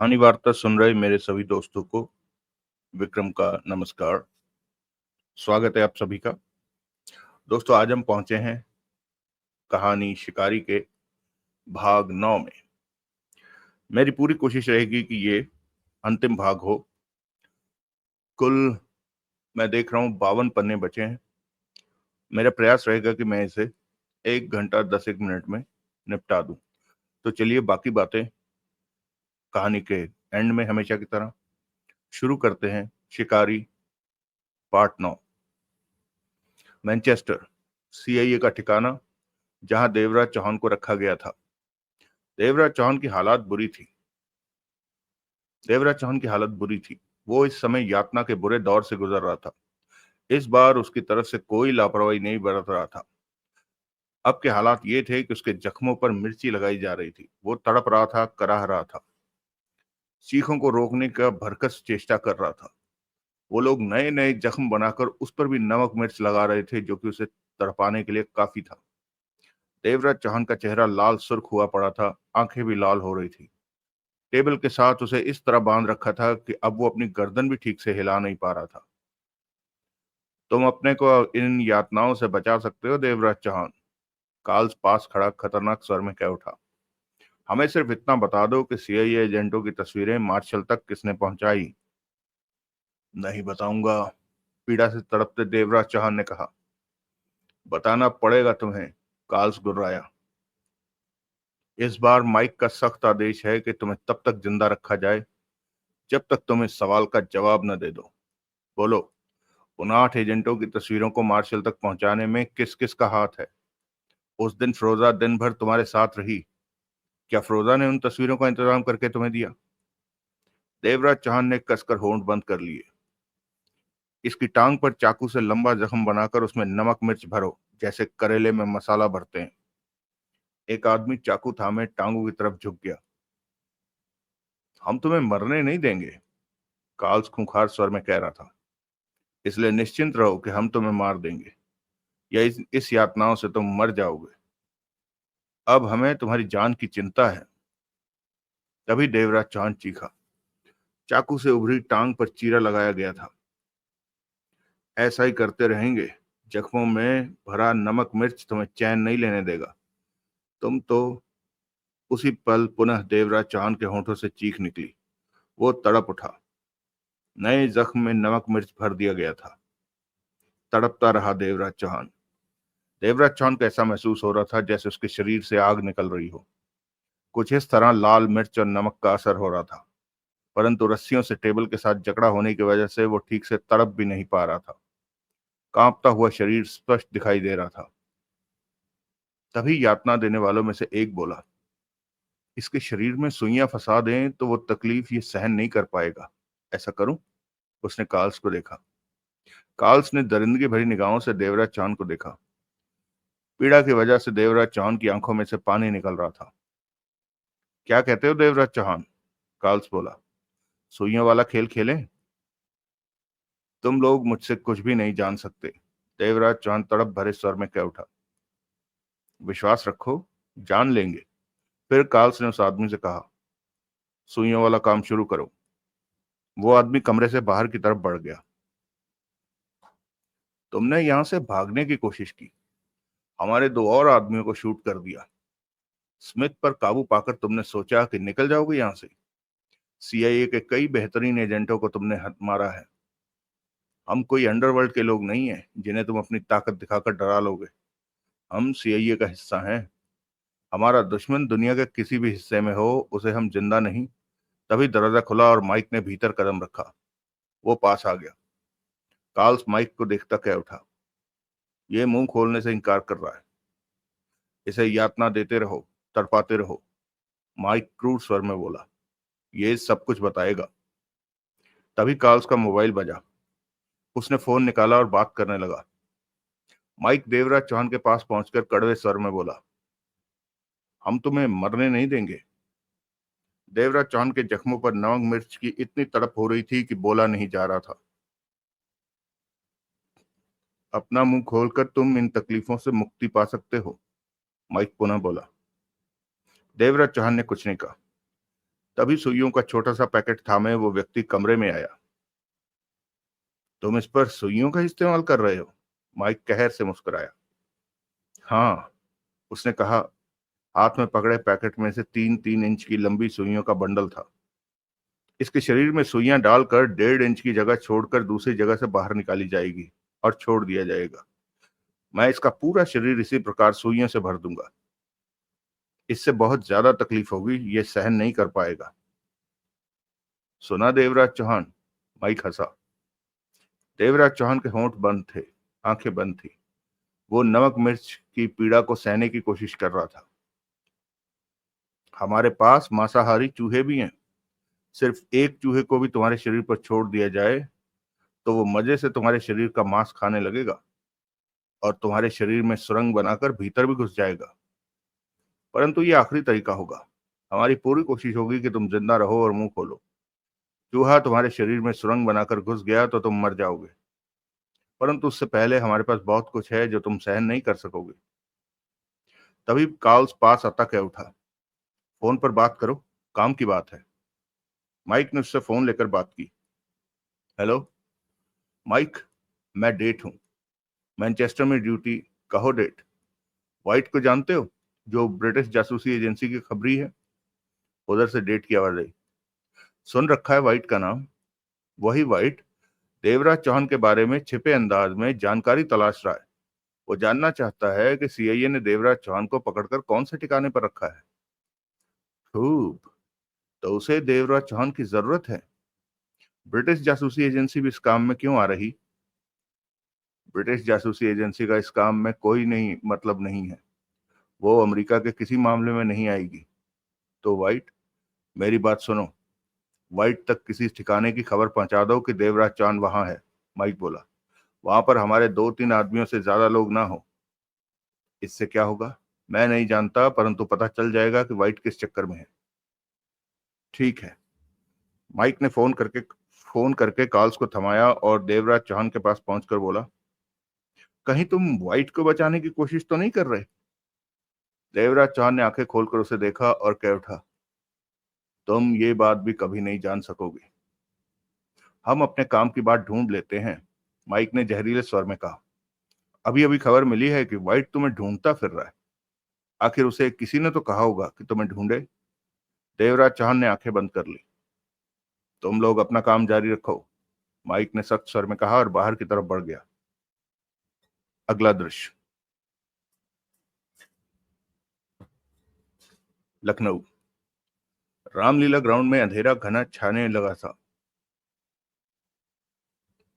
कहानी वार्ता सुन रहे मेरे सभी दोस्तों को विक्रम का नमस्कार। स्वागत है आप सभी का। दोस्तों, आज हम पहुंचे हैं कहानी शिकारी के भाग 9 में। मेरी पूरी कोशिश रहेगी कि ये अंतिम भाग हो। कुल मैं देख रहा हूं 52 पन्ने बचे हैं। मेरा प्रयास रहेगा कि मैं इसे 1 घंटा 10 मिनट में निपटा दूं। तो चलिए बाकी बातें कहानी के एंड में हमेशा की तरह शुरू करते हैं। शिकारी पार्ट 9। मैनचेस्टर, सीआईए का ठिकाना जहां देवराज चौहान को रखा गया था। देवराज चौहान की हालत बुरी थी। वो इस समय यातना के बुरे दौर से गुजर रहा था। इस बार उसकी तरफ से कोई लापरवाही नहीं बरत रहा था। अब के हालात ये थे कि उसके जख्मों पर मिर्ची लगाई जा रही थी। वो तड़प रहा था, कराह रहा था, चीखों को रोकने का भरकस चेष्टा कर रहा था। वो लोग नए नए जख्म बनाकर उस पर भी नमक मिर्च लगा रहे थे, जो कि उसे तड़पाने के लिए काफी था। देवराज चौहान का चेहरा लाल सुर्ख हुआ पड़ा था, आंखें भी लाल हो रही थी। टेबल के साथ उसे इस तरह बांध रखा था कि अब वो अपनी गर्दन भी ठीक से हिला नहीं पा रहा था। तुम अपने को इन यातनाओं से बचा सकते हो देवराज चौहान, कार्ल्स पास खड़ा खतरनाक स्वर में कह उठा। हमें सिर्फ इतना बता दो कि सीआईए एजेंटों की तस्वीरें मार्शल तक किसने पहुंचाई। नहीं बताऊंगा, पीड़ा से तड़पते देवराज चौहान ने कहा। बताना पड़ेगा तुम्हें, कार्ल्स गुर्राया। इस बार माइक का सख्त आदेश है कि तुम्हें तब तक जिंदा रखा जाए जब तक तुम इस सवाल का जवाब न दे दो। बोलो, उन 8 एजेंटों की तस्वीरों को मार्शल तक पहुंचाने में किस किस का हाथ है? उस दिन फिरोजा दिन भर तुम्हारे साथ रही। क्या फिरोजा ने उन तस्वीरों का इंतजाम करके तुम्हें दिया? देवराज चौहान ने कसकर होंठ बंद कर लिए। इसकी टांग पर चाकू से लंबा जख्म बनाकर उसमें नमक मिर्च भरो, जैसे करेले में मसाला भरते हैं। एक आदमी चाकू थामे टांगों की तरफ झुक गया। हम तुम्हें मरने नहीं देंगे, कार्ल्स खूंखार स्वर में कह रहा था। इसलिए निश्चिंत रहो कि हम तुम्हें मार देंगे, या इस यातनाओं से तुम मर जाओगे। अब हमें तुम्हारी जान की चिंता है। तभी देवराज चौहान चीखा। चाकू से उभरी टांग पर चीरा लगाया गया था। ऐसा ही करते रहेंगे। जख्मों में भरा नमक मिर्च तुम्हें चैन नहीं लेने देगा। तुम तो उसी पल पुनः देवराज चौहान के होंठों से चीख निकली। वो तड़प उठा। नए जख्म में नमक मिर्च भर दिया गया था। तड़पता रहा देवराज चौहान। देवराज चौहान को ऐसा महसूस हो रहा था जैसे उसके शरीर से आग निकल रही हो। कुछ इस तरह लाल मिर्च और नमक का असर हो रहा था, परंतु रस्सियों से टेबल के साथ जकड़ा होने की वजह से वो ठीक से तड़प भी नहीं पा रहा था। कांपता हुआ शरीर स्पष्ट दिखाई दे रहा था। तभी यातना देने वालों में से एक बोला, इसके शरीर में सुइयां फंसा दें तो वो तकलीफ ये सहन नहीं कर पाएगा। ऐसा करूं? उसने कार्ल्स को देखा। कार्ल्स ने दरिंदगी भरी निगाहों से देवराज चौहान को देखा। पीड़ा की वजह से देवराज चौहान की आंखों में से पानी निकल रहा था। क्या कहते हो देवराज चौहान? कार्ल्स बोला। सुइयों वाला खेल खेलें? तुम लोग मुझसे कुछ भी नहीं जान सकते, देवराज चौहान तड़प भरे स्वर में कह उठा। विश्वास रखो, जान लेंगे। फिर कार्ल्स ने उस आदमी से कहा, सुइयों वाला काम शुरू करो। वो आदमी कमरे से बाहर की तरफ बढ़ गया। तुमने यहां से भागने की कोशिश की, हमारे 2 और आदमियों को शूट कर दिया। स्मिथ पर काबू पाकर तुमने सोचा कि निकल जाओगे यहां से। सीआईए के कई बेहतरीन एजेंटों को तुमने मारा है। हम कोई अंडरवर्ल्ड के लोग नहीं हैं जिन्हें तुम अपनी ताकत दिखाकर डरा लोगे। हम सीआईए का हिस्सा हैं। हमारा दुश्मन दुनिया के किसी भी हिस्से में हो, उसे हम जिंदा नहीं। तभी दरवाजा खुला और माइक ने भीतर कदम रखा। वो पास आ गया। कार्ल्स माइक को देखता कह उठा, ये मुंह खोलने से इनकार कर रहा है। इसे यातना देते रहो, तड़पाते रहो। माइक क्रूर स्वर में बोला, ये सब कुछ बताएगा। तभी कार्ल्स का मोबाइल बजा। उसने फोन निकाला और बात करने लगा। माइक देवराज चौहान के पास पहुंचकर कड़वे स्वर में बोला, हम तुम्हें मरने नहीं देंगे। देवराज चौहान के जख्मों पर नमक मिर्च की इतनी तड़प हो रही थी कि बोला नहीं जा रहा था। अपना मुंह खोलकर तुम इन तकलीफों से मुक्ति पा सकते हो, माइक पुनः बोला। देवराज चौहान ने कुछ नहीं कहा। तभी सुइयों का छोटा सा पैकेट थामे वो व्यक्ति कमरे में आया। तुम इस पर सुइयों का इस्तेमाल कर रहे हो? माइक कहर से मुस्कुराया। हाँ, उसने कहा। हाथ में पकड़े पैकेट में से 3-3 इंच की लंबी सुइयों का बंडल था। इसके शरीर में सुइयां डालकर 1.5 इंच की जगह छोड़कर दूसरी जगह से बाहर निकाली जाएगी और छोड़ दिया जाएगा। मैं इसका पूरा शरीर इसी प्रकार सुइयों से भर दूंगा। इससे बहुत ज्यादा तकलीफ होगी, ये सहन नहीं कर पाएगा। सुना देवराज चौहान? माइक हंसा। देवराज चौहान के होंठ बंद थे, आंखें बंद थी। वो नमक मिर्च की पीड़ा को सहने की कोशिश कर रहा था। हमारे पास मांसाहारी चूहे भी हैं। सिर्फ एक चूहे को भी तुम्हारे शरीर पर छोड़ दिया जाए तो वो मजे से तुम्हारे शरीर का मांस खाने लगेगा और तुम्हारे शरीर में सुरंग बनाकर भीतर भी घुस जाएगा। परंतु ये आखिरी तरीका होगा। हमारी पूरी कोशिश होगी कि तुम जिंदा रहो और मुंह खोलो। चूहा तुम्हारे शरीर में सुरंग बनाकर घुस गया तो तुम मर जाओगे, परंतु उससे पहले हमारे पास बहुत कुछ है जो तुम सहन नहीं कर सकोगे। तभी कार्ल्स पास आता कह उठा, फोन पर बात करो, काम की बात है। माइक ने उससे फोन लेकर बात की। हेलो माइक, मैं डेट हूँ, मैनचेस्टर में ड्यूटी। कहो डेट। वाइट को जानते हो, जो ब्रिटिश जासूसी एजेंसी की खबरी है? उधर से डेट की आवाज आई। सुन रखा है वाइट का नाम। वही वाइट देवराज चौहान के बारे में छिपे अंदाज में जानकारी तलाश रहा है। वो जानना चाहता है कि सीआईए ने देवराज चौहान को पकड़कर कौन से ठिकाने पर रखा है। खूब। तो उसे देवराज चौहान की जरूरत है। ब्रिटिश जासूसी एजेंसी भी इस काम में क्यों आ रही? ब्रिटिश जासूसी एजेंसी का इस काम में कोई नहीं मतलब नहीं है। वो अमेरिका के किसी मामले में नहीं आएगी। तो वाइट, मेरी बात सुनो। वाइट तक किसी ठिकाने की खबर पहुंचा दो कि देवराज चौहान वहां है। माइक बोला। वहां पर हमारे 2-3 आदमियों से ज्यादा लोग ना हो। इससे क्या होगा? मैं नहीं जानता, परंतु पता चल जाएगा कि वाइट किस चक्कर में है। ठीक है। माइक ने फोन करके कॉल्स को थमाया और देवराज चौहान के पास पहुंचकर बोला, कहीं तुम वाइट को बचाने की कोशिश तो नहीं कर रहे? देवराज चौहान ने आंखें खोलकर उसे देखा और कह उठा, तुम ये बात भी कभी नहीं जान सकोगे। हम अपने काम की बात ढूंढ लेते हैं। माइक ने जहरीले स्वर में कहा। अभी अभी खबर मिली है कि वाइट तुम्हें ढूंढता फिर रहा है। आखिर उसे किसी ने तो कहा होगा कि तुम्हें ढूंढे। देवराज चौहान ने आंखें बंद कर ली। तुम लोग अपना काम जारी रखो, माइक ने सख्त स्वर में कहा और बाहर की तरफ बढ़ गया। अगला दृश्य। लखनऊ। रामलीला ग्राउंड में अंधेरा घना छाने लगा था।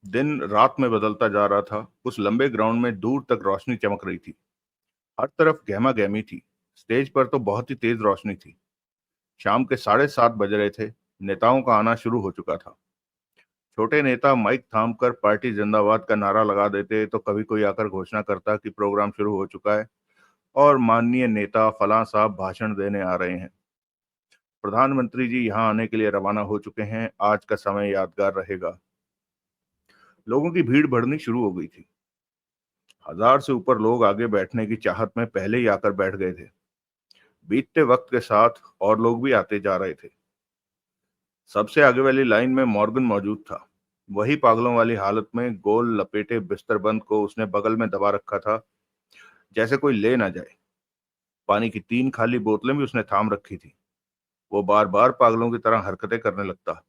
दिन रात में बदलता जा रहा था। उस लंबे ग्राउंड में दूर तक रोशनी चमक रही थी। हर तरफ गहमा गहमी थी। स्टेज पर तो बहुत ही तेज रोशनी थी। शाम के 7:30 बज रहे थे। नेताओं का आना शुरू हो चुका था। छोटे नेता माइक थामकर पार्टी जिंदाबाद का नारा लगा देते तो कभी कोई आकर घोषणा करता कि प्रोग्राम शुरू हो चुका है और माननीय नेता फलां साहब भाषण देने आ रहे हैं। प्रधानमंत्री जी यहाँ आने के लिए रवाना हो चुके हैं। आज का समय यादगार रहेगा। लोगों की भीड़ बढ़नी शुरू हो गई थी। 1000 से ऊपर लोग आगे बैठने की चाहत में पहले ही आकर बैठ गए थे। बीतते वक्त के साथ और लोग भी आते जा रहे थे। सबसे आगे वाली लाइन में मॉर्गन मौजूद था। वही पागलों वाली हालत में गोल लपेटे बिस्तरबंद को उसने बगल में दबा रखा था, जैसे कोई ले ना जाए। पानी की 3 खाली बोतलें भी उसने थाम रखी थी। वो बार बार पागलों की तरह हरकतें करने लगता।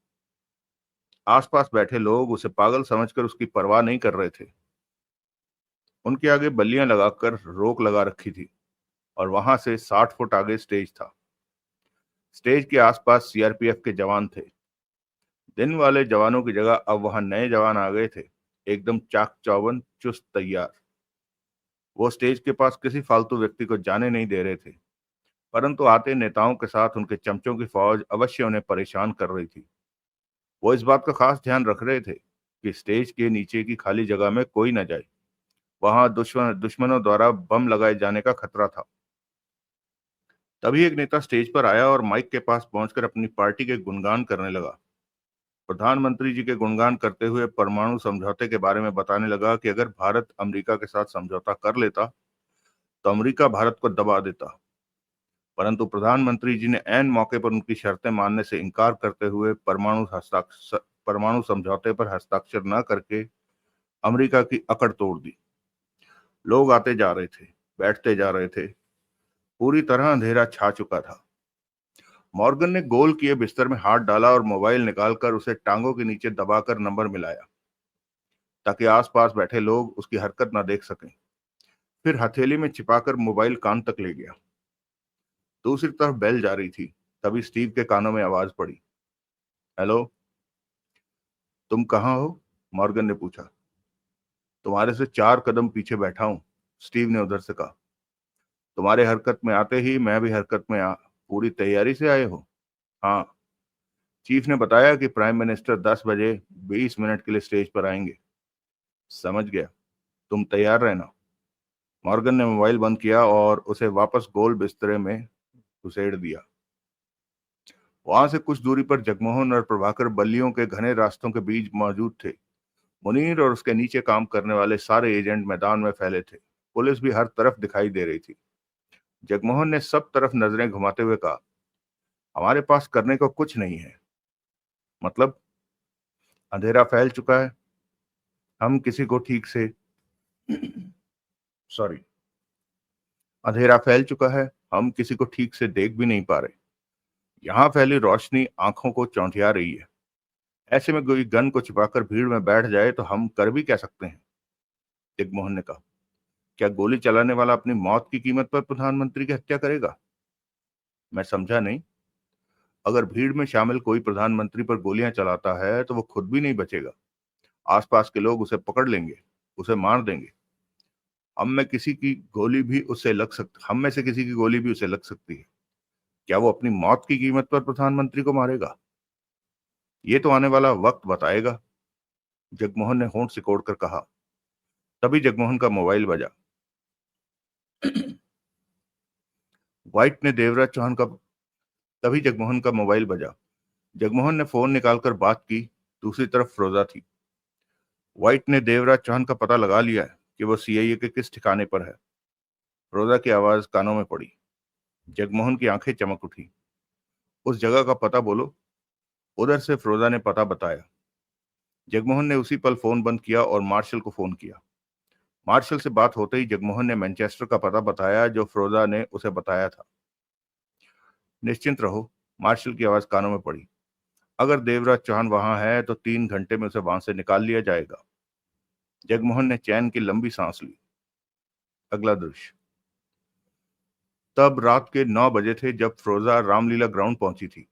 आसपास बैठे लोग उसे पागल समझकर उसकी परवाह नहीं कर रहे थे। उनके आगे बल्लियां लगाकर रोक लगा रखी थी और वहां से 60 फुट आगे स्टेज था। स्टेज के आसपास सीआरपीएफ के जवान थे। दिन वाले जवानों की जगह अब वहां नए जवान आ गए थे, एकदम चाक चौबंद, चुस्त तैयार। वो स्टेज के पास किसी फालतू व्यक्ति को जाने नहीं दे रहे थे, परंतु आते नेताओं के साथ उनके चमचों की फौज अवश्य उन्हें परेशान कर रही थी। वो इस बात का खास ध्यान रख रहे थे कि स्टेज के नीचे की खाली जगह में कोई न जाए। वहां दुश्मनों द्वारा बम लगाए जाने का खतरा था। तभी एक नेता स्टेज पर आया और माइक के पास पहुंचकर अपनी पार्टी के गुणगान करने लगा। प्रधानमंत्री जी के गुणगान करते हुए परमाणु समझौते के बारे में बताने लगा कि अगर भारत अमेरिका के साथ समझौता कर लेता तो अमेरिका भारत को दबा देता। परंतु प्रधानमंत्री जी ने ऐन मौके पर उनकी शर्तें मानने से इनकार करते हुए परमाणु समझौते पर हस्ताक्षर न करके अमेरिका की अकड़ तोड़ दी। लोग आते जा रहे थे, बैठते जा रहे थे। पूरी तरह अंधेरा छा चुका था। मॉर्गन ने गोल किए बिस्तर में हाथ डाला और मोबाइल निकालकर उसे टांगों के नीचे दबाकर नंबर मिलाया, ताकि आसपास बैठे लोग उसकी हरकत न देख सकें। फिर हथेली में छिपाकर मोबाइल कान तक ले गया। दूसरी तरफ बेल जा रही थी। तभी स्टीव के कानों में आवाज पड़ी। हेलो, तुम कहाँ हो? मॉर्गन ने पूछा। तुम्हारे से 4 कदम पीछे बैठा हूं, स्टीव ने उधर से कहा। तुम्हारे हरकत में आते ही मैं भी हरकत में आ। पूरी तैयारी से आए हो? हाँ। चीफ ने बताया कि प्राइम मिनिस्टर 10 बजे 20 मिनट के लिए स्टेज पर आएंगे। समझ गया, तुम तैयार रहना। मॉर्गन ने मोबाइल बंद किया और उसे वापस गोल बिस्तरे में घुसेड़ दिया। वहां से कुछ दूरी पर जगमोहन और प्रभाकर बल्लियों के घने रास्तों के बीच मौजूद थे। मुनीर और उसके नीचे काम करने वाले सारे एजेंट मैदान में फैले थे। पुलिस भी हर तरफ दिखाई दे रही थी। जगमोहन ने सब तरफ नजरें घुमाते हुए कहा, हमारे पास करने को कुछ नहीं है। मतलब? अंधेरा फैल चुका है। हम किसी को ठीक से सॉरी अंधेरा फैल चुका है। हम किसी को ठीक से देख भी नहीं पा रहे। यहाँ फैली रोशनी आंखों को चौंधिया रही है। ऐसे में कोई गन को छिपाकर भीड़ में बैठ जाए तो हम कर भी क्या सकते हैं? जगमोहन ने कहा। क्या गोली चलाने वाला अपनी मौत की कीमत पर प्रधानमंत्री की हत्या करेगा? मैं समझा नहीं। अगर भीड़ में शामिल कोई प्रधानमंत्री पर गोलियां चलाता है तो वो खुद भी नहीं बचेगा। आसपास के लोग उसे पकड़ लेंगे, उसे मार देंगे। हम में से किसी की गोली भी उसे लग सकती है। क्या वो अपनी मौत की कीमत पर प्रधानमंत्री को मारेगा? ये तो आने वाला वक्त बताएगा, जगमोहन ने होंठ सिकोड़कर कहा। तभी जगमोहन का मोबाइल बजा। व्हाइट ने देवराज चौहान का तभी जगमोहन का मोबाइल बजा। जगमोहन ने फोन निकालकर बात की। दूसरी तरफ फिरोजा थी। व्हाइट ने देवराज चौहान का पता लगा लिया है कि वो सीआईए के किस ठिकाने पर है। फिरोजा की आवाज कानों में पड़ी। जगमोहन की आंखें चमक उठी। उस जगह का पता बोलो। उधर से फिरोजा ने पता बताया। जगमोहन ने उसी पल फोन बंद किया और मार्शल को फोन किया। मार्शल से बात होते ही जगमोहन ने मैनचेस्टर का पता बताया जो फिरोजा ने उसे बताया था। निश्चिंत रहो, मार्शल की आवाज कानों में पड़ी। अगर देवराज चौहान वहां है तो 3 घंटे में उसे वहां से निकाल लिया जाएगा। जगमोहन ने चैन की लंबी सांस ली। अगला दृश्य। तब रात के 9 बजे थे जब फिरोजा रामलीला ग्राउंड पहुंची थी।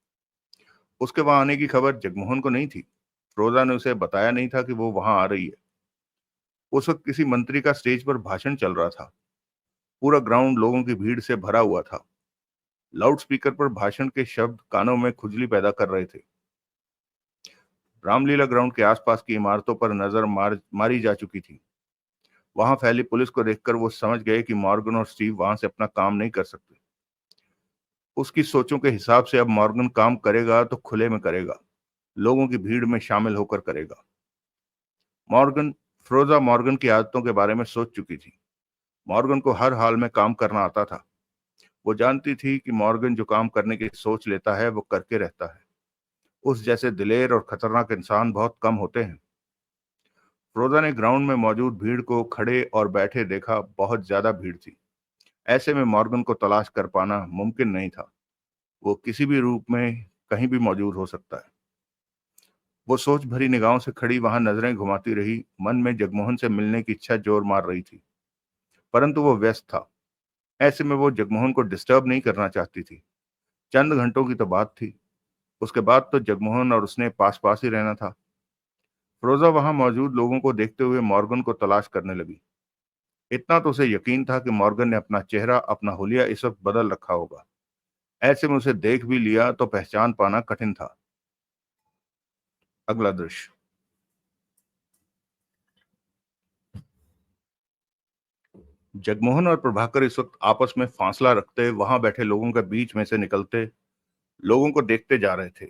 उसके वहां आने की खबर जगमोहन को नहीं थी। फिरोजा ने उसे बताया नहीं था कि वो वहां आ रही है। उस वक्त किसी मंत्री का स्टेज पर भाषण चल रहा था। पूरा ग्राउंड लोगों की भीड़ से भरा हुआ था। लाउडस्पीकर पर भाषण के शब्द कानों में खुजली पैदा कर रहे थे। रामलीला ग्राउंड के आसपास की इमारतों पर मारी जा चुकी थी। वहां फैली पुलिस को देखकर वो समझ गए कि मॉर्गन और स्टीव वहां से अपना काम नहीं कर सकते। उसकी सोचों के हिसाब से अब मॉर्गन काम करेगा तो खुले में करेगा, लोगों की भीड़ में शामिल होकर करेगा। मॉर्गन फिरोजा मॉर्गन की आदतों के बारे में सोच चुकी थी। मॉर्गन को हर हाल में काम करना आता था। वो जानती थी कि मॉर्गन जो काम करने की सोच लेता है वो करके रहता है। उस जैसे दिलेर और खतरनाक इंसान बहुत कम होते हैं। फिरोजा ने ग्राउंड में मौजूद भीड़ को खड़े और बैठे देखा। बहुत ज्यादा भीड़ थी। ऐसे में मॉर्गन को तलाश कर पाना मुमकिन नहीं था। वो किसी भी रूप में कहीं भी मौजूद हो सकता है। वो सोच भरी निगाहों से खड़ी वहां नजरें घुमाती रही। मन में जगमोहन से मिलने की इच्छा जोर मार रही थी, परंतु वो व्यस्त था। ऐसे में वो जगमोहन को डिस्टर्ब नहीं करना चाहती थी। चंद घंटों की तो बात थी। उसके बाद तो जगमोहन और उसने पास पास ही रहना था। फिरोजा वहां मौजूद लोगों को देखते हुए मॉर्गन को तलाश करने लगी। इतना तो उसे यकीन था कि मॉर्गन ने अपना चेहरा, अपना हुलिया इस वक्त बदल रखा होगा। ऐसे में उसे देख भी लिया तो पहचान पाना कठिन था। अगला दृश्य। जगमोहन और प्रभाकर इस वक्त आपस में फासला रखते वहां बैठे लोगों के बीच में से निकलते, लोगों को देखते जा रहे थे।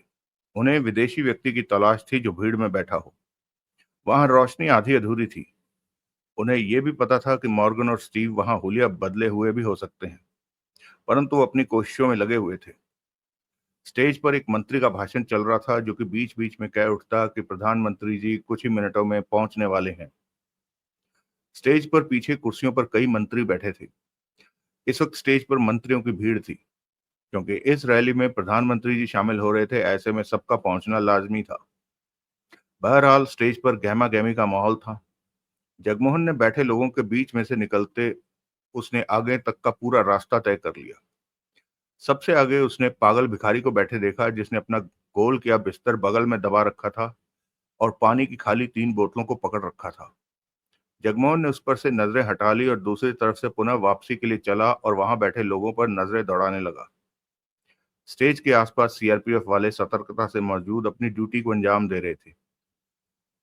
उन्हें विदेशी व्यक्ति की तलाश थी जो भीड़ में बैठा हो। वहां रोशनी आधी अधूरी थी। उन्हें यह भी पता था कि मॉर्गन और स्टीव वहां हुलिया बदले हुए भी हो सकते हैं। परंतु वो अपनी कोशिशों में लगे हुए थे। स्टेज पर एक मंत्री का भाषण चल रहा था, जो कि बीच बीच में कह उठता कि प्रधानमंत्री जी कुछ ही मिनटों में पहुंचने वाले हैं। स्टेज पर पीछे कुर्सियों पर कई मंत्री बैठे थे। इस वक्त स्टेज पर मंत्रियों की भीड़ थी, क्योंकि इस रैली में प्रधानमंत्री जी शामिल हो रहे थे। ऐसे में सबका पहुंचना लाजमी था। बहरहाल स्टेज पर गहमा गहमी का माहौल था। जगमोहन ने बैठे लोगों के बीच में से निकलते उसने आगे तक का पूरा रास्ता तय कर लिया। सबसे आगे उसने पागल भिखारी को बैठे देखा, जिसने अपना गोल किया बिस्तर बगल में दबा रखा था और पानी की खाली 3 बोतलों को पकड़ रखा था। जगमोहन ने उस पर से नजरें हटा ली और दूसरी तरफ से पुनः वापसी के लिए चला और वहां बैठे लोगों पर नजरें दौड़ाने लगा। स्टेज के आसपास सीआरपीएफ वाले सतर्कता से मौजूद अपनी ड्यूटी को अंजाम दे रहे थे।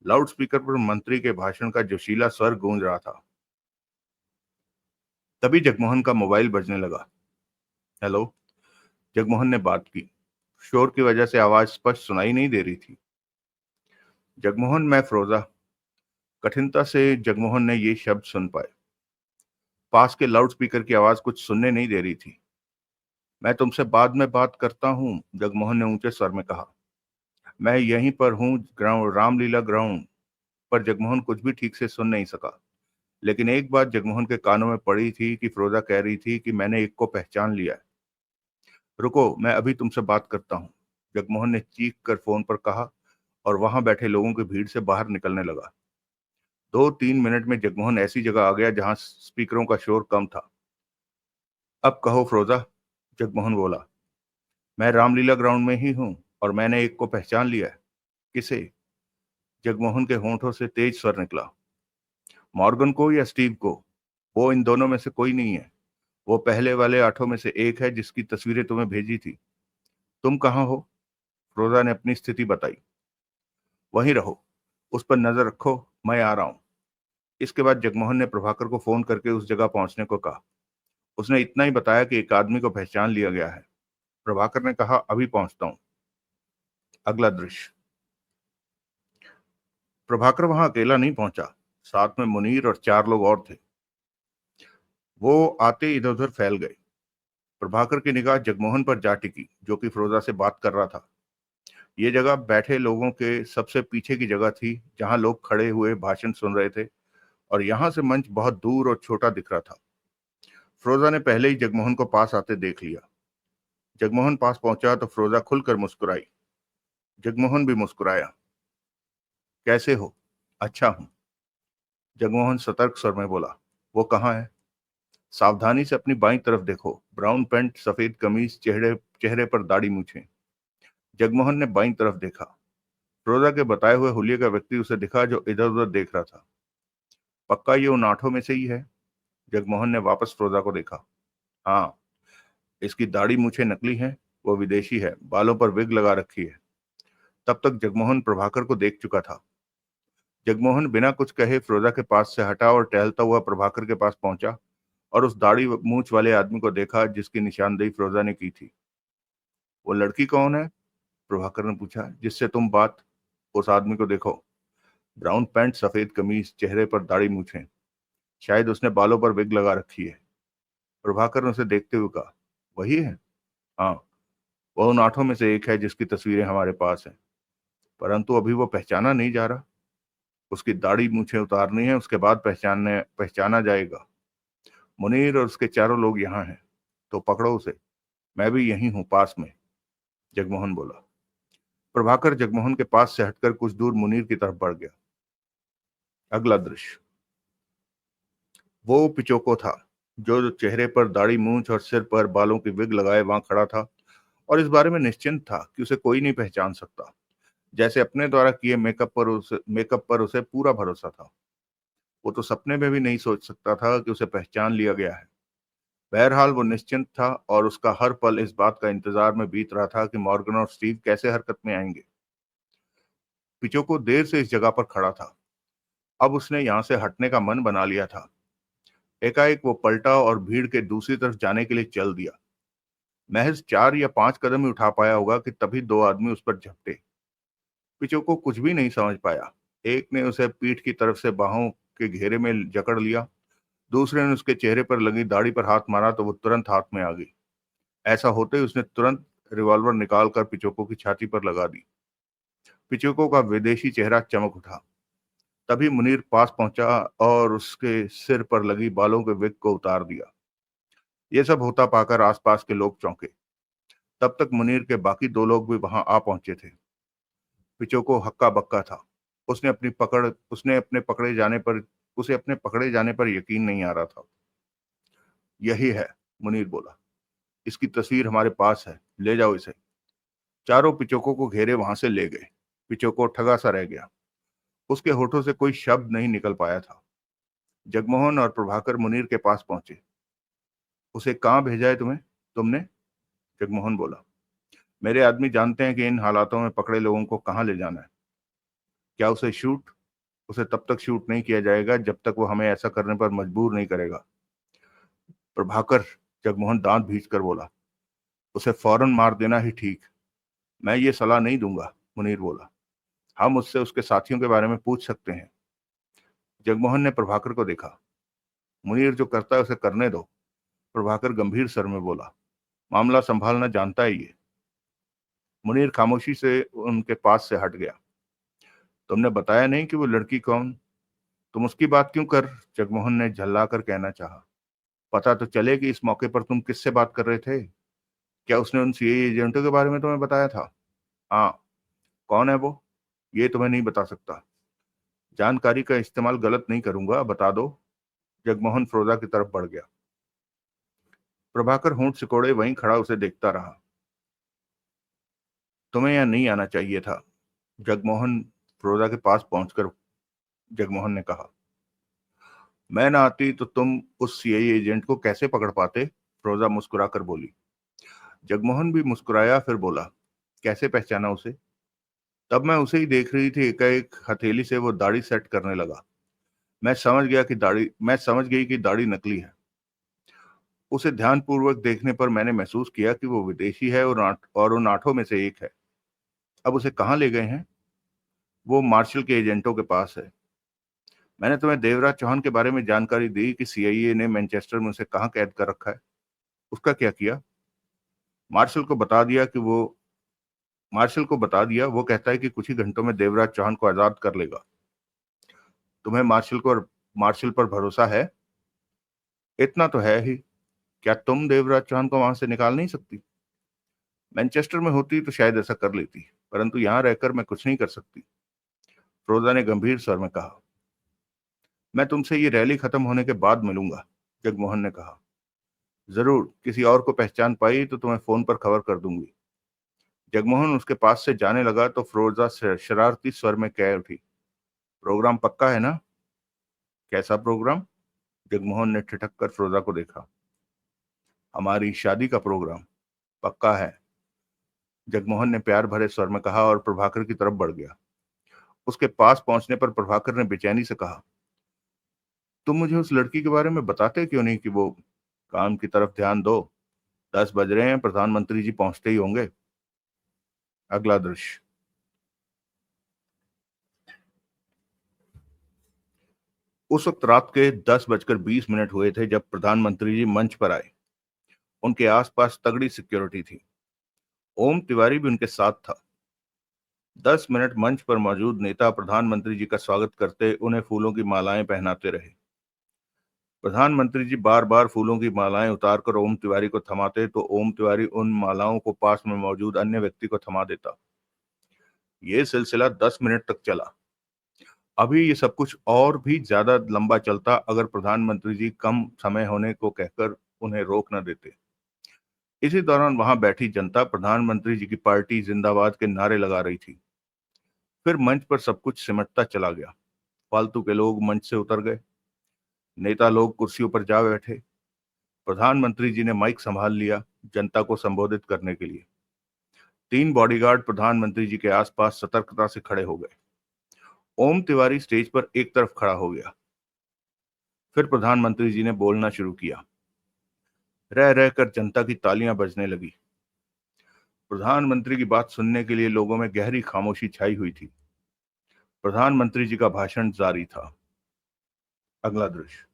लाउडस्पीकर पर मंत्री के भाषण का जोशीला स्वर गूंज रहा था। तभी जगमोहन का मोबाइल बजने लगा। हेलो। जगमोहन ने बात की। शोर की वजह से आवाज स्पष्ट सुनाई नहीं दे रही थी। जगमोहन, मैं फिरोजा। कठिनता से जगमोहन ने ये शब्द सुन पाए। पास के लाउडस्पीकर की आवाज कुछ सुनने नहीं दे रही थी। मैं तुमसे बाद में बात करता हूँ, जगमोहन ने ऊंचे स्वर में कहा। मैं यहीं पर हूँ, ग्राउंड, रामलीला ग्राउंड। पर जगमोहन कुछ भी ठीक से सुन नहीं सका। लेकिन एक बात जगमोहन के कानों में पड़ी थी कि फिरोजा कह रही थी कि मैंने एक को पहचान लिया है। रुको, मैं अभी तुमसे बात करता हूँ, जगमोहन ने चीख कर फोन पर कहा और वहां बैठे लोगों की भीड़ से बाहर निकलने लगा। 2-3 मिनट में जगमोहन ऐसी जगह आ गया जहां स्पीकरों का शोर कम था। अब कहो फिरोजा, जगमोहन बोला। मैं रामलीला ग्राउंड में ही हूँ और मैंने एक को पहचान लिया है। किसे? जगमोहन के होंठों से तेज स्वर निकला। मॉर्गन को या स्टीव को? वो इन दोनों में से कोई नहीं है। वो पहले वाले 8 में से एक है जिसकी तस्वीरें तुम्हें भेजी थी। तुम कहाँ हो? फिरोजा ने अपनी स्थिति बताई। वहीं रहो, उस पर नजर रखो, मैं आ रहा हूँ। इसके बाद जगमोहन ने प्रभाकर को फोन करके उस जगह पहुंचने को कहा। उसने इतना ही बताया कि एक आदमी को पहचान लिया गया है। प्रभाकर ने कहा, अभी पहुंचता हूँ। अगला दृश्य। प्रभाकर वहां अकेला नहीं पहुंचा। साथ में मुनीर और 4 लोग और थे। वो आते इधर उधर फैल गए। प्रभाकर की निगाह जगमोहन पर जा टिकी, जो कि फिरोजा से बात कर रहा था। ये जगह बैठे लोगों के सबसे पीछे की जगह थी, जहां लोग खड़े हुए भाषण सुन रहे थे और यहां से मंच बहुत दूर और छोटा दिख रहा था। फिरोजा ने पहले ही जगमोहन को पास आते देख लिया। जगमोहन पास पहुंचा तो फिरोजा खुलकर मुस्कुराई। जगमोहन भी मुस्कुराया। कैसे हो? अच्छा हूं, जगमोहन सतर्क स्वर में बोला। वो कहाँ है? सावधानी से अपनी बाईं तरफ देखो। ब्राउन पैंट, सफेद कमीज, चेहरे चेहरे पर दाढ़ी मूछें। जगमोहन ने बाईं तरफ देखा। फिरोजा के बताए हुए हुलिये का व्यक्ति उसे दिखा, जो इधर उधर देख रहा था। पक्का ये उन 8 में से ही है? जगमोहन ने वापस फिरोजा को देखा। हाँ, इसकी दाढ़ी मूछें नकली हैं। वो विदेशी है, बालों पर विग लगा रखी है। तब तक जगमोहन प्रभाकर को देख चुका था। जगमोहन बिना कुछ कहे फिरोजा के पास से हटा और टहलता हुआ प्रभाकर के पास पहुंचा और उस दाढ़ी मूछ वाले आदमी को देखा, जिसकी निशानदेही फिरोजा ने की थी। वो लड़की कौन है? प्रभाकर ने पूछा। जिससे तुम बात। उस आदमी को देखो। ब्राउन पैंट, सफेद कमीज, चेहरे पर दाढ़ी मूछें। शायद उसने बालों पर विग लगा रखी है। प्रभाकर ने उसे देखते हुए कहा। वही है? हाँ, वह उन 8 में से एक है जिसकी तस्वीरें हमारे पास हैं। परंतु अभी वो पहचाना नहीं जा रहा। उसकी दाढ़ी मूछें उतारनी है, उसके बाद पहचाना जाएगा। मुनीर और उसके चारों लोग यहाँ हैं, तो पकड़ो उसे। मैं भी यहीं हूँ, पास में, जगमोहन बोला। प्रभाकर जगमोहन के पास से हटकर कुछ दूर मुनीर की तरफ बढ़ गया। अगला दृश्य। वो पिचोको था, जो चेहरे पर दाढ़ी मूंछ और सिर पर बालों की विग लगाए वहां खड़ा था और इस बारे में निश्चिंत था कि उसे कोई नहीं पहचान सकता। जैसे अपने द्वारा किए मेकअप पर उसे पूरा भरोसा था। वो तो सपने में भी नहीं सोच सकता था कि उसे पहचान लिया गया है। बहरहाल वो निश्चिंत था और उसका हर पल इस बात का इंतजार में बीत रहा था कि मॉर्गन और स्टीव कैसे हरकत में आएंगे। पिचोको देर से इस जगह पर खड़ा था। अब उसने यहां से हटने का मन बना लिया था। एकाएक वो पलटा और भीड़ के दूसरी तरफ जाने के लिए चल दिया। महज 4 या 5 कदम ही उठा पाया होगा कि तभी 2 आदमी उस पर झपटे। पिचोको कुछ भी नहीं समझ पाया। एक ने उसे पीठ की तरफ से बाहों के घेरे में जकड़ लिया। दूसरे ने उसके चेहरे पर लगी दाढ़ी पर हाथ मारा तो वो तुरंत हाथ में आ गई। ऐसा होते ही उसने तुरंत रिवॉल्वर निकालकर पिचोको की छाती पर लगा दी। पिचोको का विदेशी चेहरा चमक उठा। तभी मुनीर पास पहुंचा और उसके सिर पर लगी बालों के विग को उतार दिया। ये सब होता पाकर आसपास के लोग चौंके। तब तक मुनीर के बाकी दो लोग भी वहां आ पहुंचे थे। पिचोको हक्का बक्का था। उसने अपने पकड़े जाने पर उसे अपने पकड़े जाने पर यकीन नहीं आ रहा था। यही है, मुनीर बोला। इसकी तस्वीर हमारे पास है, ले जाओ इसे। चारों पिचोको को घेरे वहां से ले गए। पिचोको ठगा सा रह गया। उसके होठों से कोई शब्द नहीं निकल पाया था। जगमोहन और प्रभाकर मुनीर के पास पहुंचे। उसे कहाँ भेजा है तुमने? जगमोहन बोला। मेरे आदमी जानते हैं कि इन हालातों में पकड़े लोगों को कहाँ ले जाना है। क्या उसे शूट? उसे तब तक शूट नहीं किया जाएगा जब तक वो हमें ऐसा करने पर मजबूर नहीं करेगा। प्रभाकर, जगमोहन दांत भींच कर बोला, उसे फौरन मार देना ही ठीक। मैं ये सलाह नहीं दूंगा, मुनीर बोला। हम उससे उसके साथियों के बारे में पूछ सकते हैं। जगमोहन ने प्रभाकर को देखा। मुनीर जो करता है उसे करने दो, प्रभाकर गंभीर स्वर में बोला। मामला संभालना जानता है ये। मुनीर खामोशी से उनके पास से हट गया। तुमने बताया नहीं कि वो लड़की कौन? तुम उसकी बात क्यों कर? जगमोहन ने झल्लाकर कहना चाहा। पता तो चले कि इस मौके पर तुम किससे बात कर रहे थे। क्या उसने उन सीआईए एजेंटों के बारे में तुम्हें बताया था? हाँ। कौन है वो? ये तुम्हें नहीं बता सकता। जानकारी का इस्तेमाल गलत नहीं करूंगा, बता दो। जगमोहन फिरोजा की तरफ बढ़ गया। प्रभाकर होंठ सिकोड़े वहीं खड़ा उसे देखता रहा। तुम्हें यहाँ नहीं आना चाहिए था, जगमोहन फिरोजा के पास पहुंचकर जगमोहन ने कहा। मैं ना आती तो तुम उस सीआईए एजेंट को कैसे पकड़ पाते? फिरोजा मुस्कुराकर बोली। जगमोहन भी मुस्कुराया, फिर बोला, कैसे पहचाना उसे? तब मैं उसे ही देख रही थी, एकाएक हथेली से वो दाढ़ी सेट करने लगा। मैं समझ गई कि दाढ़ी नकली है। उसे ध्यानपूर्वक देखने पर मैंने महसूस किया कि वो विदेशी है और उन आठों में से एक है। अब उसे कहाँ ले गए हैं? वो मार्शल के एजेंटों के पास है। मैंने तुम्हें देवराज चौहान के बारे में जानकारी दी कि सीआईए ने मैनचेस्टर में उसे कहाँ कैद कर रखा है। उसका क्या किया? मार्शल को बता दिया कि वो मार्शल को बता दिया। वो कहता है कि कुछ ही घंटों में देवराज चौहान को आजाद कर लेगा। तुम्हें मार्शल पर भरोसा है? इतना तो है ही। क्या तुम देवराज चौहान को वहां से निकाल नहीं सकती? मैनचेस्टर में होती तो शायद ऐसा कर लेती, परंतु यहां रहकर मैं कुछ नहीं कर सकती, रोजा ने गंभीर स्वर में कहा। मैं तुमसे ये रैली खत्म होने के बाद मिलूंगा, जगमोहन ने कहा। जरूर, किसी और को पहचान पाई तो तुम्हें फोन पर खबर कर दूंगी। जगमोहन उसके पास से जाने लगा तो फिरोजा शरारती स्वर में कह उठी, प्रोग्राम पक्का है ना? कैसा प्रोग्राम? जगमोहन ने ठिठक कर फिरोजा को देखा। हमारी शादी का प्रोग्राम पक्का है, जगमोहन ने प्यार भरे स्वर में कहा और प्रभाकर की तरफ बढ़ गया। उसके पास पहुंचने पर प्रभाकर ने बेचैनी से कहा, तुम मुझे उस लड़की के बारे में बताते क्यों नहीं कि वो काम की तरफ ध्यान दो। 10 बज रहे हैं, प्रधानमंत्री जी पहुंचते ही होंगे। अगला दृश्य। उस वक्त रात के 10:20 हुए थे जब प्रधानमंत्री जी मंच पर आए। उनके आसपास तगड़ी सिक्योरिटी थी। ओम तिवारी भी उनके साथ था। 10 मिनट मंच पर मौजूद नेता प्रधानमंत्री जी का स्वागत करते उन्हें फूलों की मालाएं पहनाते रहे। प्रधानमंत्री जी बार बार फूलों की मालाएं उतारकर ओम तिवारी को थमाते तो ओम तिवारी उन मालाओं को पास में मौजूद अन्य व्यक्ति को थमा देता। ये सिलसिला 10 मिनट तक चला। अभी ये सब कुछ और भी ज्यादा लंबा चलता अगर प्रधानमंत्री जी कम समय होने को कहकर उन्हें रोक न देते। इसी दौरान वहां बैठी जनता प्रधानमंत्री जी की पार्टी जिंदाबाद के नारे लगा रही थी। फिर मंच पर सब कुछ सिमटता चला गया। फालतू के लोग मंच से उतर गए। नेता लोग कुर्सियों पर जा बैठे। प्रधानमंत्री जी ने माइक संभाल लिया जनता को संबोधित करने के लिए। 3 बॉडीगार्ड प्रधानमंत्री जी के आसपास सतर्कता से खड़े हो गए। ओम तिवारी स्टेज पर एक तरफ खड़ा हो गया। फिर प्रधानमंत्री जी ने बोलना शुरू किया। रह रहकर जनता की तालियां बजने लगी। प्रधानमंत्री की बात सुनने के लिए लोगों में गहरी खामोशी छाई हुई थी। प्रधानमंत्री जी का भाषण जारी था। अगला दृश्य।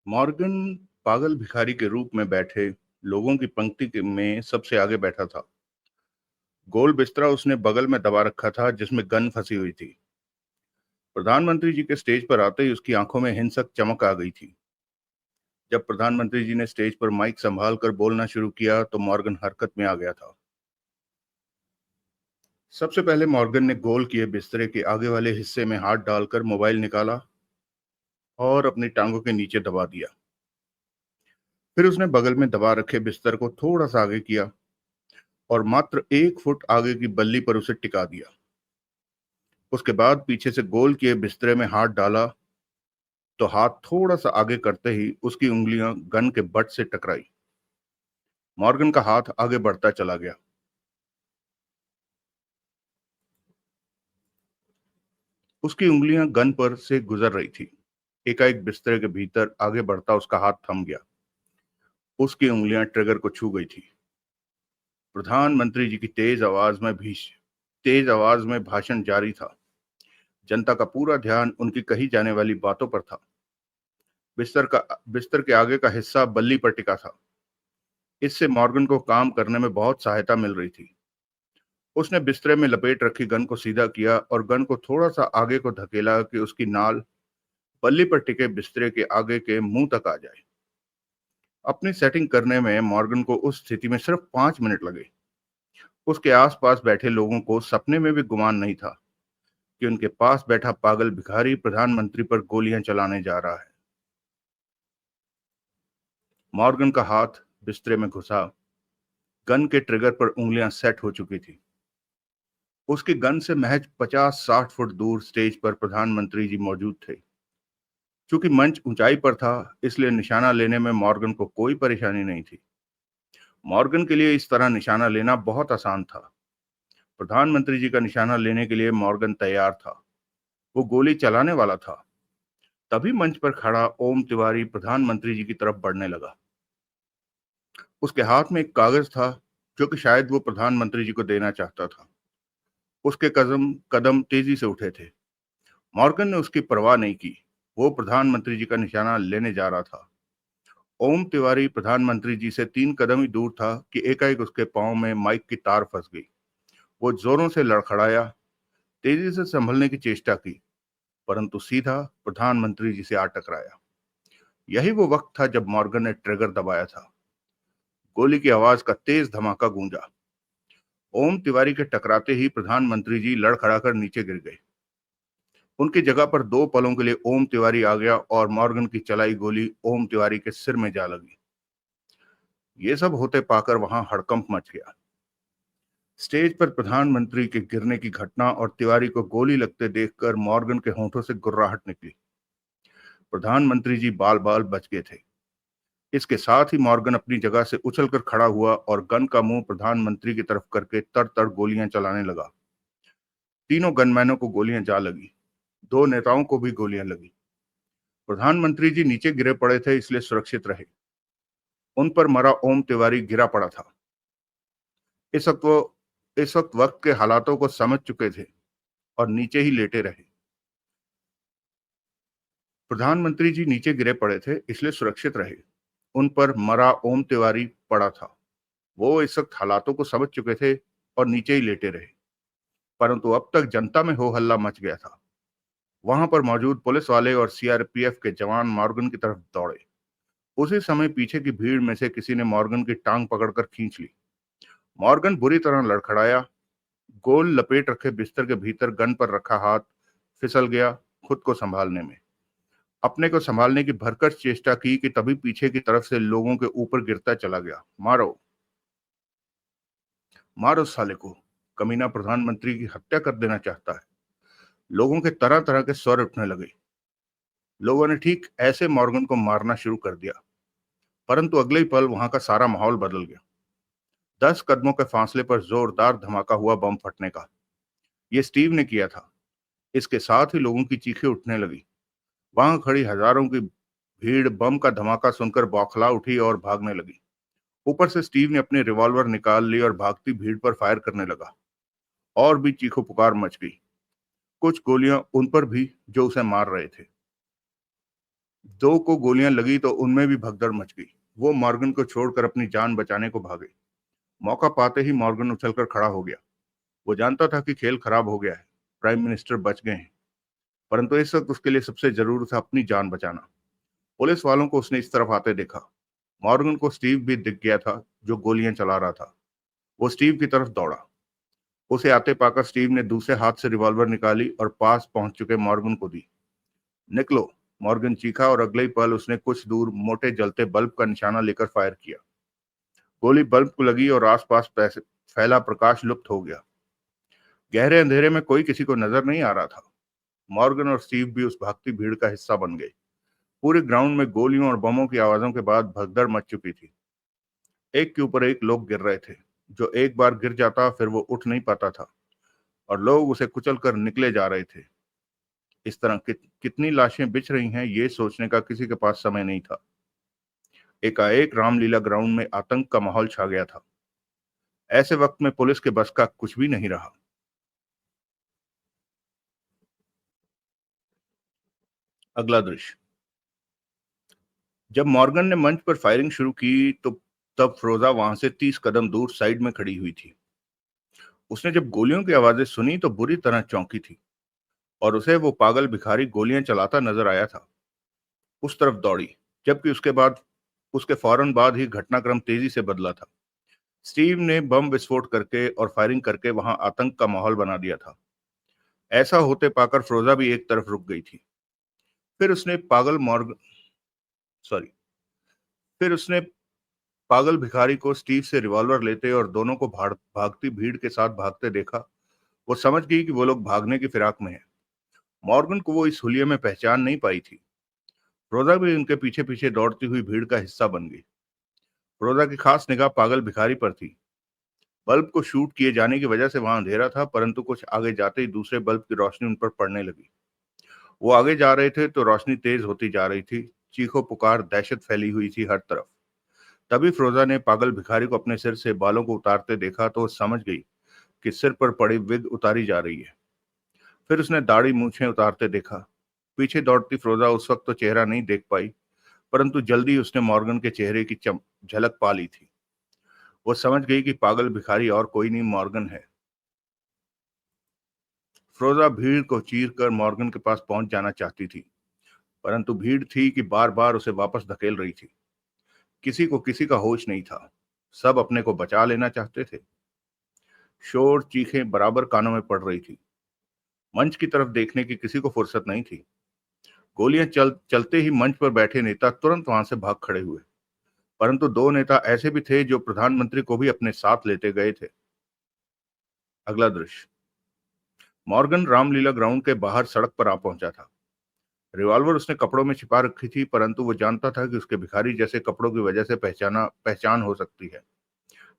मॉर्गन पागल भिखारी के रूप में बैठे लोगों की में सबसे आगे बैठा था। गोल बिस्तरा उसने बगल में दबा रखा था जिसमें गन फंसी हुई थी। प्रधानमंत्री जी के स्टेज पर आते ही उसकी आंखों में हिंसक चमक आ गई थी। जब प्रधानमंत्री जी ने स्टेज पर माइक संभाल कर बोलना शुरू किया तो मॉर्गन हरकत में आ गया था। सबसे पहले मॉर्गन ने गोल किए बिस्तरे के आगे वाले हिस्से में हाथ डालकर मोबाइल निकाला और अपनी टांगों के नीचे दबा दिया। फिर उसने बगल में दबा रखे बिस्तर को थोड़ा सा आगे किया और मात्र 1 फुट आगे की बल्ली पर उसे टिका दिया। उसके बाद पीछे से गोल किए बिस्तरे में हाथ डाला तो हाथ थोड़ा सा आगे करते ही उसकी उंगलियां गन के बट से टकराई। मॉर्गन का हाथ आगे बढ़ता चला गया। उसकी उंगलियां गन पर से गुजर रही थी। एकाएक बिस्तरे के भीतर आगे बढ़ता उसका हाथ थम गया। उसकी उंगलियां ट्रिगर को छू गई थी। प्रधानमंत्री जी की तेज आवाज में भाषण जारी था। जनता का पूरा ध्यान उनकी कही जाने वाली बातों पर था। बिस्तर के आगे का हिस्सा बल्ली पर टिका था। इससे मॉर्गन को काम करने में बहुत सहायता मिल रही थी। उसने बिस्तरे में लपेट रखी गन को सीधा किया और गन को थोड़ा सा आगे को धकेला कि उसकी नाल बल्ली पर टिके बिस्तरे के आगे के मुंह तक आ जाए। अपनी सेटिंग करने में मॉर्गन को उस स्थिति में सिर्फ 5 मिनट लगे। उसके आसपास बैठे लोगों को सपने में भी गुमान नहीं था कि उनके पास बैठा पागल भिखारी प्रधानमंत्री पर गोलियां चलाने जा रहा है। मॉर्गन का हाथ बिस्तरे में घुसा। गन के ट्रिगर पर उंगलियां सेट हो चुकी थी। उसकी गन से महज 50-60 फुट दूर स्टेज पर प्रधानमंत्री जी मौजूद थे। चूंकि मंच ऊंचाई पर था, इसलिए निशाना लेने में मॉर्गन को कोई परेशानी नहीं थी। मॉर्गन के लिए इस तरह निशाना लेना बहुत आसान था। प्रधानमंत्री जी का निशाना लेने के लिए मॉर्गन तैयार था। वो गोली चलाने वाला था। तभी मंच पर खड़ा ओम तिवारी प्रधानमंत्री जी की तरफ बढ़ने लगा। उसके हाथ में एक कागज था जो कि शायद वो प्रधानमंत्री जी को देना चाहता था। उसके कदम कदम तेजी से उठे थे। मॉर्गन ने उसकी परवाह नहीं की। वो प्रधानमंत्री जी का निशाना लेने जा रहा था। ओम तिवारी प्रधानमंत्री जी से 3 कदम ही दूर था कि एकाएक उसके पांव में माइक की तार फंस गई। वो जोरों से लड़खड़ाया, तेजी से संभलने की चेष्टा की, परंतु सीधा प्रधानमंत्री जी से आ टकराया। यही वो वक्त था जब मॉर्गन ने ट्रिगर दबाया था। गोली की आवाज का तेज धमाका गूंजा। ओम तिवारी के टकराते ही प्रधानमंत्री जी लड़खड़ाकर नीचे गिर गए। उनकी जगह पर 2 पलों के लिए ओम तिवारी आ गया और मॉर्गन की चलाई गोली ओम तिवारी के सिर में जा लगी। ये सब होते पाकर वहां हड़कंप मच गया। स्टेज पर प्रधानमंत्री के गिरने की घटना और तिवारी को गोली लगते देखकर मॉर्गन के होंठों से गुर्राहट निकली। प्रधानमंत्री जी बाल बाल बच गए थे। इसके साथ ही मॉर्गन अपनी जगह से उछलकर खड़ा हुआ और गन का मुंह प्रधानमंत्री की तरफ करके तर तर गोलियां चलाने लगा। तीनों गनमैनों को गोलियां जा लगी। 2 नेताओं को भी गोलियां लगी। प्रधानमंत्री जी नीचे गिरे पड़े थे, इसलिए सुरक्षित रहे। उन पर मरा ओम तिवारी गिरा पड़ा था। इस वक्त वो इस वक्त के हालातों को समझ चुके थे और नीचे ही लेटे रहे। प्रधानमंत्री जी नीचे गिरे पड़े थे, इसलिए सुरक्षित रहे। उन पर मरा ओम तिवारी पड़ा था। वो इस वक्त हालातों को समझ चुके थे और नीचे ही लेटे रहे। परंतु अब तक जनता में हो हल्ला मच गया था। वहां पर मौजूद पुलिस वाले और सीआरपीएफ के जवान मॉर्गन की तरफ दौड़े। उसी समय पीछे की भीड़ में से किसी ने मॉर्गन की टांग पकड़कर खींच ली। मॉर्गन बुरी तरह लड़खड़ाया। गोल लपेट रखे बिस्तर के भीतर गन पर रखा हाथ फिसल गया। खुद को संभालने में अपने को संभालने की भरकस चेष्टा की कि तभी पीछे की तरफ से लोगों के ऊपर गिरता चला गया। मारो, मारो साले को, कमीना प्रधानमंत्री की हत्या कर देना चाहता है। लोगों के तरह तरह के स्वर उठने लगे। लोगों ने ठीक ऐसे मॉर्गन को मारना शुरू कर दिया। परंतु अगले ही पल वहां का सारा माहौल बदल गया। 10 कदमों के फासले पर जोरदार धमाका हुआ बम फटने का। ये स्टीव ने किया था। इसके साथ ही लोगों की चीखें उठने लगी। वहां खड़ी हजारों की भीड़ बम का धमाका सुनकर बौखला उठी और भागने लगी। ऊपर से स्टीव ने अपनी रिवॉल्वर निकाल ली और भागती भीड़ पर फायर करने लगा। और भी चीखों पुकार मच गई। कुछ गोलियां उन पर भी जो उसे मार रहे थे। दो को गोलियां लगी तो उनमें भी भगदड़ मच गई। वो मॉर्गन को छोड़कर अपनी जान बचाने को भागे। मौका पाते ही मॉर्गन उछलकर खड़ा हो गया। वो जानता था कि खेल खराब हो गया है, प्राइम मिनिस्टर बच गए हैं, परंतु इस वक्त उसके लिए सबसे जरूरी था अपनी जान बचाना। पुलिस वालों को उसने इस तरफ आते देखा। मॉर्गन को स्टीव भी दिख गया था, जो गोलियां चला रहा था। वो स्टीव की तरफ दौड़ा। उसे आते पाकर स्टीव ने दूसरे हाथ से रिवॉल्वर निकाली और पास पहुंच चुके मॉर्गन को दी। निकलो, मॉर्गन चीखा और अगले ही पल उसने कुछ दूर मोटे जलते बल्ब का निशाना लेकर फायर किया। गोली बल्ब को लगी और आसपास फैला प्रकाश लुप्त हो गया। गहरे अंधेरे में कोई किसी को नजर नहीं आ रहा था। मॉर्गन और स्टीव भी उस भागती भीड़ का हिस्सा बन गए। पूरे ग्राउंड में गोलियों और बमों की आवाजों के बाद भगदड़ मच चुकी थी। एक के ऊपर एक लोग गिर रहे थे। जो एक बार गिर जाता फिर वो उठ नहीं पाता था, और लोग उसे कुचल कर निकले जा रहे थे। इस तरह कितनी लाशें बिछ रही हैं, ये सोचने का किसी के पास समय नहीं था। एकाएक रामलीला ग्राउंड में आतंक का माहौल छा गया था। ऐसे वक्त में पुलिस के बस का कुछ भी नहीं रहा। अगला दृश्य। जब मॉर्गन ने मंच पर फायरिंग शुरू की तो तब फ्रोजा वहां से 30 कदम दूर साइड में खड़ी हुई थी। उसने जब गोलियों की आवाजें सुनी तो बुरी तरह चौंकी थी, और उसे वो पागल भिखारी गोलियां चलाता नजर आया था। उस तरफ दौड़ी, जबकि उसके फौरन बाद ही घटनाक्रम तेजी से बदला था। स्टीव ने बम विस्फोट करके और फायरिंग करके वहां आतंक का माहौल बना दिया था। ऐसा होते पाकर फ्रोजा भी एक तरफ रुक गई थी। फिर उसने पागल मॉर्गन सॉरी फिर उसने पागल भिखारी को स्टीव से रिवॉल्वर लेते और दोनों को भागती भीड़ के साथ भागते देखा। वो समझ गई कि वो लोग भागने की फिराक में हैं। मॉर्गन को वो इस हुलिये में पहचान नहीं पाई थी। रोजा भी उनके पीछे पीछे दौड़ती हुई भीड़ का हिस्सा बन गई। रोजा की खास निगाह पागल भिखारी पर थी। बल्ब को शूट किए जाने की वजह से वहां अंधेरा था, परंतु कुछ आगे जाते ही दूसरे बल्ब की रोशनी उन पर पड़ने लगी। वो आगे जा रहे थे तो रोशनी तेज होती जा रही थी। चीखो पुकार, दहशत फैली हुई थी हर तरफ। तभी फ्रोजा ने पागल भिखारी को अपने सिर से बालों को उतारते देखा तो वो समझ गई कि सिर पर पड़ी विग उतारी जा रही है। फिर उसने दाढ़ी मूछें उतारते देखा। पीछे दौड़ती फ्रोजा उस वक्त तो चेहरा नहीं देख पाई, परंतु जल्दी उसने मॉर्गन के चेहरे की झलक पा ली थी। वो समझ गई कि पागल भिखारी और कोई नहीं, मॉर्गन है। फ्रोजा भीड़ को चीर कर मॉर्गन के पास पहुंच जाना चाहती थी, परंतु भीड़ थी कि बार बार उसे वापस धकेल रही थी। किसी को किसी का होश नहीं था। सब अपने को बचा लेना चाहते थे। शोर चीखें बराबर कानों में पड़ रही थी। मंच की तरफ देखने की किसी को फुर्सत नहीं थी। गोलियां चलते ही मंच पर बैठे नेता तुरंत वहां से भाग खड़े हुए, परंतु दो नेता ऐसे भी थे जो प्रधानमंत्री को भी अपने साथ लेते गए थे। अगला दृश्य। मॉर्गन रामलीला ग्राउंड के बाहर सड़क पर आ पहुंचा था। रिवॉल्वर उसने कपड़ों में छिपा रखी थी, परंतु वो जानता था कि उसके भिखारी जैसे कपड़ों की वजह से पहचान हो सकती है।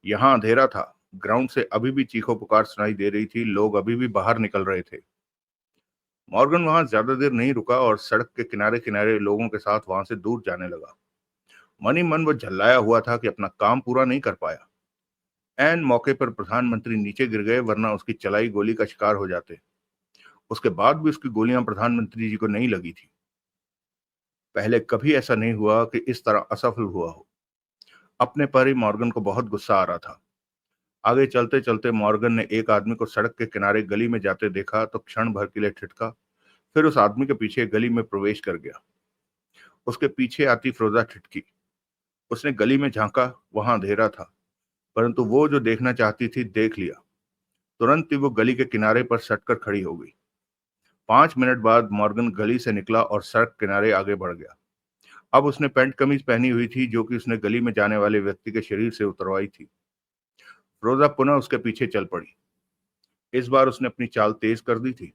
यहाँ अंधेरा था। ग्राउंड से अभी भी चीखों पुकार सुनाई दे रही थी। लोग अभी भी बाहर निकल रहे थे। मॉर्गन वहां ज्यादा देर नहीं रुका और सड़क के किनारे किनारे लोगों के साथ वहां से दूर जाने लगा। मन ही मन वो झल्लाया हुआ था कि अपना काम पूरा नहीं कर पाया। ऐन मौके पर प्रधानमंत्री नीचे गिर गए, वरना उसकी चलाई गोली का शिकार हो जाते। उसके बाद भी उसकी गोलियां प्रधानमंत्री जी को नहीं लगी थी। पहले कभी ऐसा नहीं हुआ कि इस तरह असफल हुआ हो। अपने पर ही मॉर्गन को बहुत गुस्सा आ रहा था। आगे चलते चलते मॉर्गन ने एक आदमी को सड़क के किनारे गली में जाते देखा तो क्षण भर के लिए ठिठका। फिर उस आदमी के पीछे गली में प्रवेश कर गया। उसके पीछे आती फ्रोजा ठिठकी। उसने गली में झांका। वहां अंधेरा था, परंतु वो जो देखना चाहती थी देख लिया। तुरंत ही वो गली के किनारे पर सटकर खड़ी हो गई। 5 मिनट बाद मॉर्गन गली से निकला और सड़क किनारे आगे बढ़ गया। अब उसने पैंट कमीज पहनी हुई थी, जो कि उसने गली में जाने वाले व्यक्ति के शरीर से उतरवाई थी। रोजा पुनः उसके पीछे चल पड़ी। इस बार उसने अपनी चाल तेज कर दी थी।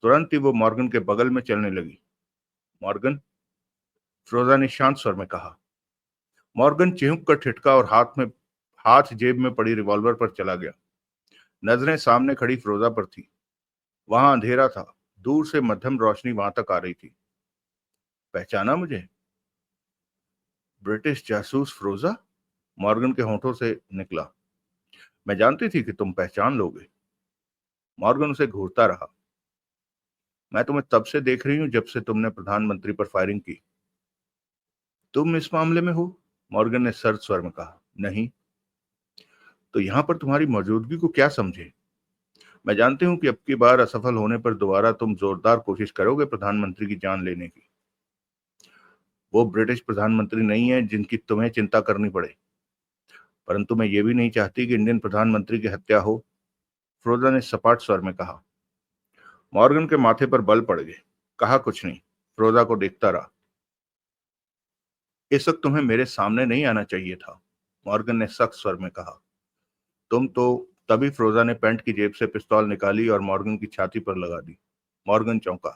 तुरंत ही वो मॉर्गन के बगल में चलने लगी। मॉर्गन, फ्रोजा ने शांत स्वर में कहा। मॉर्गन चिहुक कर ठिठका और हाथ जेब में पड़ी रिवॉल्वर पर चला गया। नजरें सामने खड़ी फ्रोजा पर थी। वहां अंधेरा था। दूर से मध्यम रोशनी वहां तक आ रही थी। पहचाना मुझे? ब्रिटिश जासूस फ्रोजा? मॉर्गन के होंठों से निकला। मैं जानती थी कि तुम पहचान लोगे। मॉर्गन उसे घूरता रहा। मैं तुम्हें तब से देख रही हूं जब से तुमने प्रधानमंत्री पर फायरिंग की। तुम इस मामले में हो? मॉर्गन ने सर्द स्वर में कहा। नहीं। तो यहाँ पर तुम्हारी मौजूदगी को क्या समझे? मैं जानती हूँ कि अब की बार असफल होने पर दोबारा तुम जोरदार कोशिश करोगे प्रधानमंत्री की जान लेने की। वो ब्रिटिश प्रधानमंत्री नहीं है जिनकी तुम्हें चिंता करनी पड़े। परंतु मैं ये भी नहीं चाहती कि इंडियन प्रधानमंत्री की हत्या हो, फ्रोजा ने सपाट स्वर में कहा। मॉर्गन के माथे पर बल पड़ गए। कहा कुछ नहीं, फ्रोजा को देखता रहा। इस वक्त तुम्हें मेरे सामने नहीं आना चाहिए था, मॉर्गन ने सख्त स्वर में कहा। तुम तो तभी फ्रोजा ने पैंट की जेब से पिस्तौल निकाली और मॉर्गन की छाती पर लगा दी। मॉर्गन चौंका।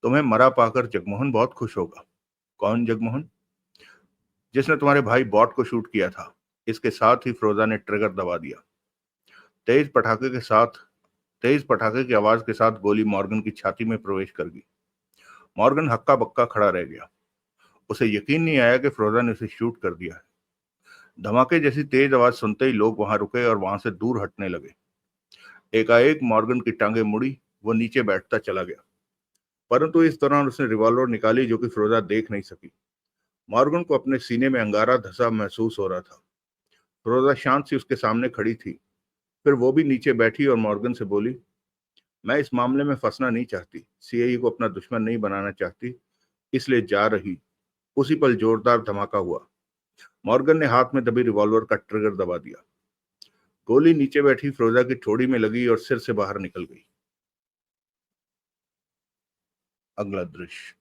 तुम्हें मरा पाकर जगमोहन बहुत खुश होगा। कौन जगमोहन? जिसने तुम्हारे भाई बॉट को शूट किया था। इसके साथ ही फ्रोजा ने ट्रिगर दबा दिया। तेज पटाखे के साथ तेज पटाखे की आवाज के साथ गोली मॉर्गन की छाती में प्रवेश कर गई। मॉर्गन हक्का बक्का खड़ा रह गया। उसे यकीन नहीं आया कि फ्रोजा ने उसे शूट कर दिया है। धमाके जैसी तेज आवाज सुनते ही लोग वहां रुके और वहां से दूर हटने लगे। एकाएक मॉर्गन की टांगे मुड़ी। वो नीचे बैठता चला गया, परंतु इस दौरान उसने रिवॉल्वर निकाली जो कि फ्रोजा देख नहीं सकी। मॉर्गन को अपने सीने में अंगारा धसा महसूस हो रहा था। फ्रोजा शांत सी उसके सामने खड़ी थी। फिर वो भी नीचे बैठी और मॉर्गन से बोली, मैं इस मामले में फंसना नहीं चाहती, सीआईए को अपना दुश्मन नहीं बनाना चाहती, इसलिए जा रही। उसी पल जोरदार धमाका हुआ। मॉर्गन ने हाथ में दबी रिवॉल्वर का ट्रिगर दबा दिया। गोली नीचे बैठी फ्रोजा की ठोड़ी में लगी और सिर से बाहर निकल गई। अगला दृश्य।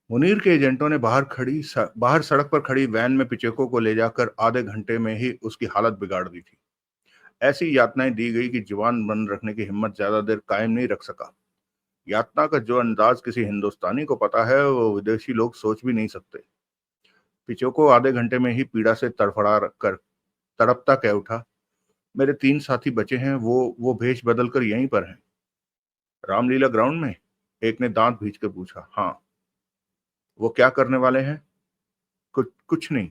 मुनीर के एजेंटों ने बाहर सड़क पर खड़ी वैन में पिचेको को ले जाकर आधे घंटे में ही उसकी हालत बिगाड़ दी थी। ऐसी यातनाएं दी गई कि जुबान बंद रखने की हिम्मत ज्यादा देर कायम नहीं रख सका। यातना का जो अंदाज किसी हिंदुस्तानी को पता है वो विदेशी लोग सोच भी नहीं सकते। पिचोको आधे घंटे में ही पीड़ा से तड़फड़ा कर तड़पता कह उठा, मेरे 3 साथी बचे हैं, वो भेष बदल कर यहीं पर हैं। रामलीला ग्राउंड में? एक ने दांत भींच कर पूछा। हाँ। वो क्या करने वाले हैं? कुछ नहीं,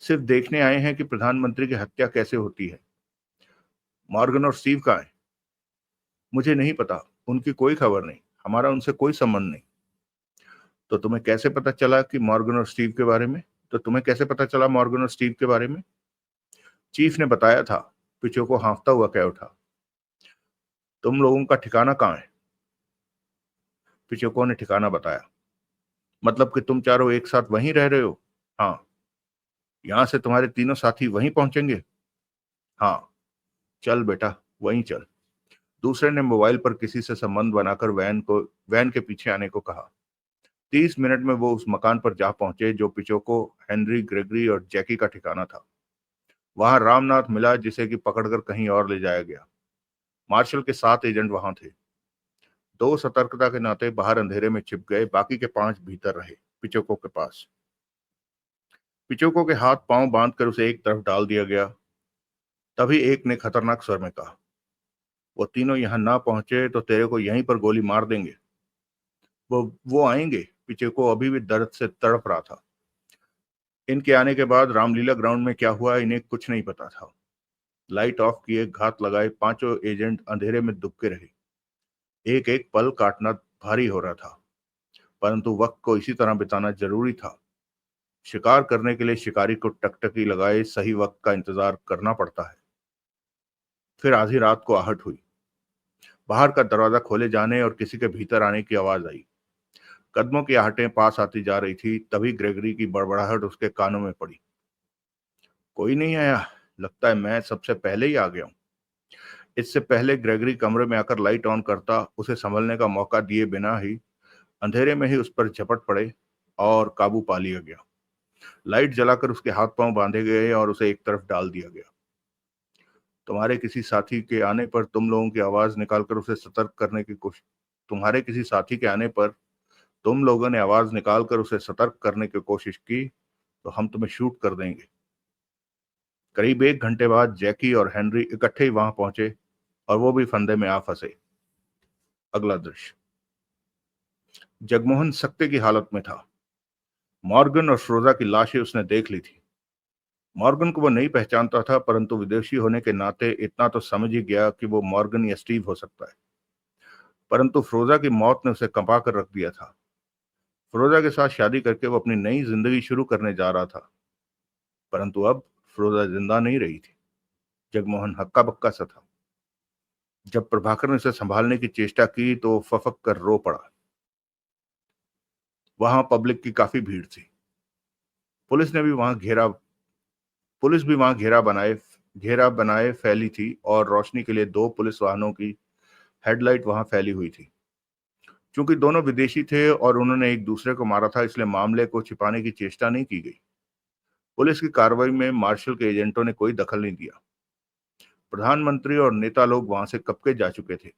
सिर्फ देखने आए हैं कि प्रधानमंत्री की हत्या कैसे होती है। मॉर्गन और स्टीव कहाँ हैं? मुझे नहीं पता, उनकी कोई खबर नहीं, हमारा उनसे कोई संबंध नहीं। तो तुम्हें कैसे पता चला कि मॉर्गन और स्टीव के बारे में? तो तुम्हें कैसे पता चला मॉर्गन और स्टीव के बारे में? चीफ ने बताया था, पिचो को हाँफता हुआ कह उठा। तुम लोगों का ठिकाना कहाँ है? पिचोको ने ठिकाना बताया। मतलब कि तुम चारों एक साथ वहीं रह रहे हो? हाँ। यहां से तुम्हारे तीनों साथी वहीं पहुंचेंगे? हाँ। चल बेटा, वहीं चल। दूसरे ने मोबाइल पर किसी से संबंध बनाकर वैन के पीछे आने को कहा। 30 मिनट में वो उस मकान पर जा पहुंचे जो पिचोको, हेनरी, ग्रेगरी और जैकी का ठिकाना था। वहां रामनाथ मिला जिसे कि पकड़कर कहीं और ले जाया गया। मार्शल के 7 एजेंट वहां थे। 2 सतर्कता के नाते बाहर अंधेरे में छिप गए, बाकी के 5 भीतर रहे, पिचोको के पास। पिचोको के हाथ पांव बांधकर उसे एक तरफ डाल दिया गया। तभी एक ने खतरनाक स्वर में कहा, वो तीनों यहां ना पहुंचे तो तेरे को यहीं पर गोली मार देंगे। वो आएंगे। पिचोको अभी भी दर्द से तड़प रहा था। इनके आने के बाद रामलीला ग्राउंड में क्या हुआ इन्हें कुछ नहीं पता था। लाइट ऑफ किए, घात लगाए, 5 एजेंट अंधेरे में दुबके रहे। एक एक पल काटना भारी हो रहा था, परंतु वक्त को इसी तरह बिताना जरूरी था। शिकार करने के लिए शिकारी को टकटकी लगाए सही वक्त का इंतजार करना पड़ता है। फिर आधी रात को आहट हुई। बाहर का दरवाजा खोले जाने और किसी के भीतर आने की आवाज आई। कदमों की आहटें पास आती जा रही थी। तभी ग्रेगरी की बड़बड़ाहट उसके कानों में पड़ी। कोई नहीं आया, लगता है मैं सबसे पहले ही आ गया हूं। इससे पहले ग्रेगरी कमरे में आकर लाइट ऑन करता, उसे संभलने का मौका दिए बिना ही अंधेरे में ही उस पर झपट पड़े और काबू पा लिया गया। लाइट जलाकर उसके हाथ पांव बांधे गए और उसे एक तरफ डाल दिया गया। तुम्हारे किसी साथी के आने पर तुम लोगों की आवाज निकालकर उसे सतर्क करने की कोशिश तुम्हारे किसी साथी के आने पर तुम लोगों ने आवाज निकालकर उसे सतर्क करने की कोशिश की तो हम तुम्हें शूट कर देंगे। करीब 1 घंटे बाद जैकी और हेनरी इकट्ठे ही वहां पहुंचे और वो भी फंदे में आ फंसे। अगला दृश्य। जगमोहन सख्ते की हालत में था। मॉर्गन और फ्रोजा की लाशें उसने देख ली थी। मॉर्गन को वो नहीं पहचानता था, परंतु विदेशी होने के नाते इतना तो समझ ही गया कि वो मॉर्गन या स्टीव हो सकता है। परंतु फ्रोजा की मौत ने उसे कंपा कर रख दिया था। फिरोजा के साथ शादी करके वो अपनी नई जिंदगी शुरू करने जा रहा था, परंतु अब फिरोजा जिंदा नहीं रही थी। जगमोहन हक्का बक्का सा था। जब प्रभाकर ने उसे संभालने की चेष्टा की तो वो फफक कर रो पड़ा। वहां पब्लिक की काफी भीड़ थी। पुलिस ने भी वहां घेरा पुलिस भी वहां घेरा बनाए फैली थी और रोशनी के लिए दो पुलिस वाहनों की हेडलाइट वहां फैली हुई थी। क्योंकि दोनों विदेशी थे और उन्होंने एक दूसरे को मारा था, इसलिए मामले को छिपाने की चेष्टा नहीं की गई। पुलिस की कार्रवाई में मार्शल के एजेंटों ने कोई दखल नहीं दिया। प्रधानमंत्री और नेता लोग वहां से कब के जा चुके थे।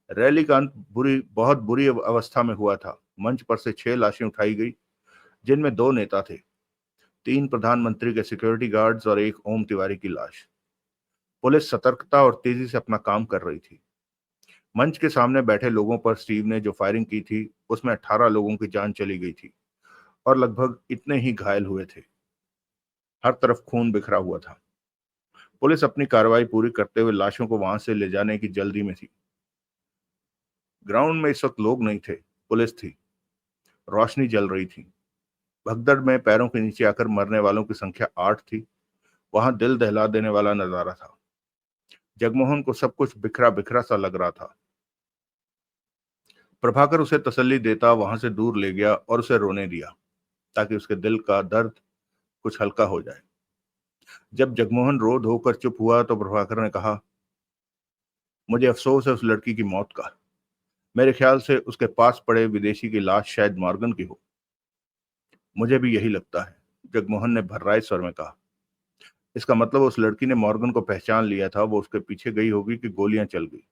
रैली का अंत बहुत बुरी अवस्था में हुआ था। मंच पर से 6 लाशें उठाई गई, जिनमें 2 नेता थे, 3 प्रधानमंत्री के सिक्योरिटी गार्ड्स और एक ओम तिवारी की लाश। पुलिस सतर्कता और तेजी से अपना काम कर रही थी। मंच के सामने बैठे लोगों पर स्टीव ने जो फायरिंग की थी, उसमें 18 लोगों की जान चली गई थी और लगभग इतने ही घायल हुए थे। हर तरफ खून बिखरा हुआ था। पुलिस अपनी कार्रवाई पूरी करते हुए लाशों को वहां से ले जाने की जल्दी में थी। ग्राउंड में इस वक्त लोग नहीं थे, पुलिस थी। रोशनी जल रही थी। भगदड़ में पैरों के नीचे आकर मरने वालों की संख्या 8 थी। वहां दिल दहला देने वाला नजारा था। जगमोहन को सब कुछ बिखरा बिखरा सा लग रहा था। प्रभाकर उसे तसल्ली देता वहां से दूर ले गया और उसे रोने दिया, ताकि उसके दिल का दर्द कुछ हल्का हो जाए। जब जगमोहन रो धोकर चुप हुआ तो प्रभाकर ने कहा, मुझे अफसोस है उस लड़की की मौत का। मेरे ख्याल से उसके पास पड़े विदेशी की लाश शायद मॉर्गन की हो। मुझे भी यही लगता है, जगमोहन ने भर्राए स्वर में कहा। इसका मतलब उस लड़की ने मॉर्गन को पहचान लिया था। वो उसके पीछे गई होगी कि गोलियां चल गई।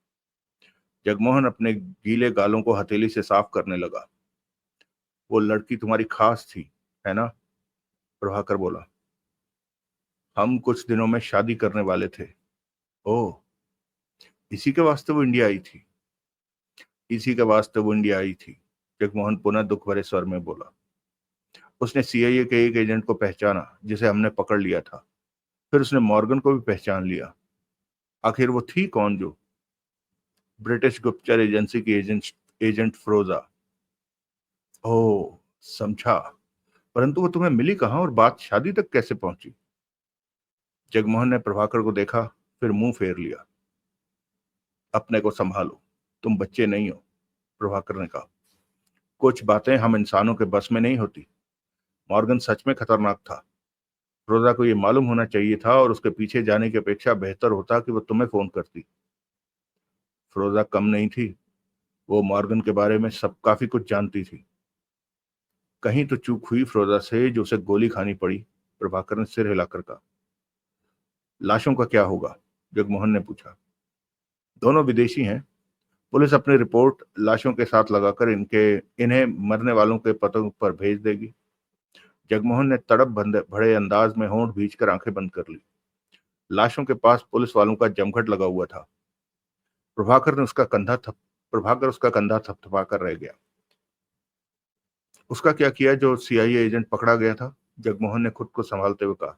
जगमोहन अपने गीले गालों को हथेली से साफ करने लगा। वो लड़की तुम्हारी खास थी, है ना? प्रभाकर बोला। हम कुछ दिनों में शादी करने वाले थे। ओह, इसी के वास्ते वो इंडिया आई थी। इसी के वास्ते वो इंडिया आई थी, जगमोहन पुनः दुख भरे स्वर में बोला। उसने सीआईए के एक एजेंट को पहचाना जिसे हमने पकड़ लिया था। फिर उसने मॉर्गन को भी पहचान लिया। आखिर वो थी कौन? जो ब्रिटिश गुप्तचर एजेंसी की एजेंट फ्रोजा। ओह, समझा। परंतु वो तुम्हें मिली कहाँ और बात शादी तक कैसे पहुंची? जगमोहन ने प्रभाकर को देखा, फिर मुंह फेर लिया। अपने को संभालो, तुम बच्चे नहीं हो, प्रभाकर ने कहा। कुछ बातें हम इंसानों के बस में नहीं होती। मॉर्गन सच में खतरनाक था। रोजा को यह मालूम होना चाहिए था और उसके पीछे जाने की अपेक्षा बेहतर होता कि वो तुम्हें फोन करती। फिरोजा कम नहीं थी। वो मॉर्गन के बारे में सब काफी कुछ जानती थी। कहीं तो चूक हुई फिरोजा से जो उसे गोली खानी पड़ी। प्रभाकर ने सिर हिलाकर कहा। लाशों का क्या होगा? जगमोहन ने पूछा। दोनों विदेशी हैं। पुलिस अपनी रिपोर्ट लाशों के साथ लगाकर इन्हें मरने वालों के पतों पर भेज देगी। जगमोहन ने तड़प भरे अंदाज में होंठ भींचकर आंखें बंद कर ली। लाशों के पास पुलिस वालों का जमघट लगा हुआ था। प्रभाकर उसका कंधा थपथपाकर रह गया। उसका क्या किया जो सीआईए एजेंट पकड़ा गया था? जगमोहन ने खुद को संभालते हुए कहा।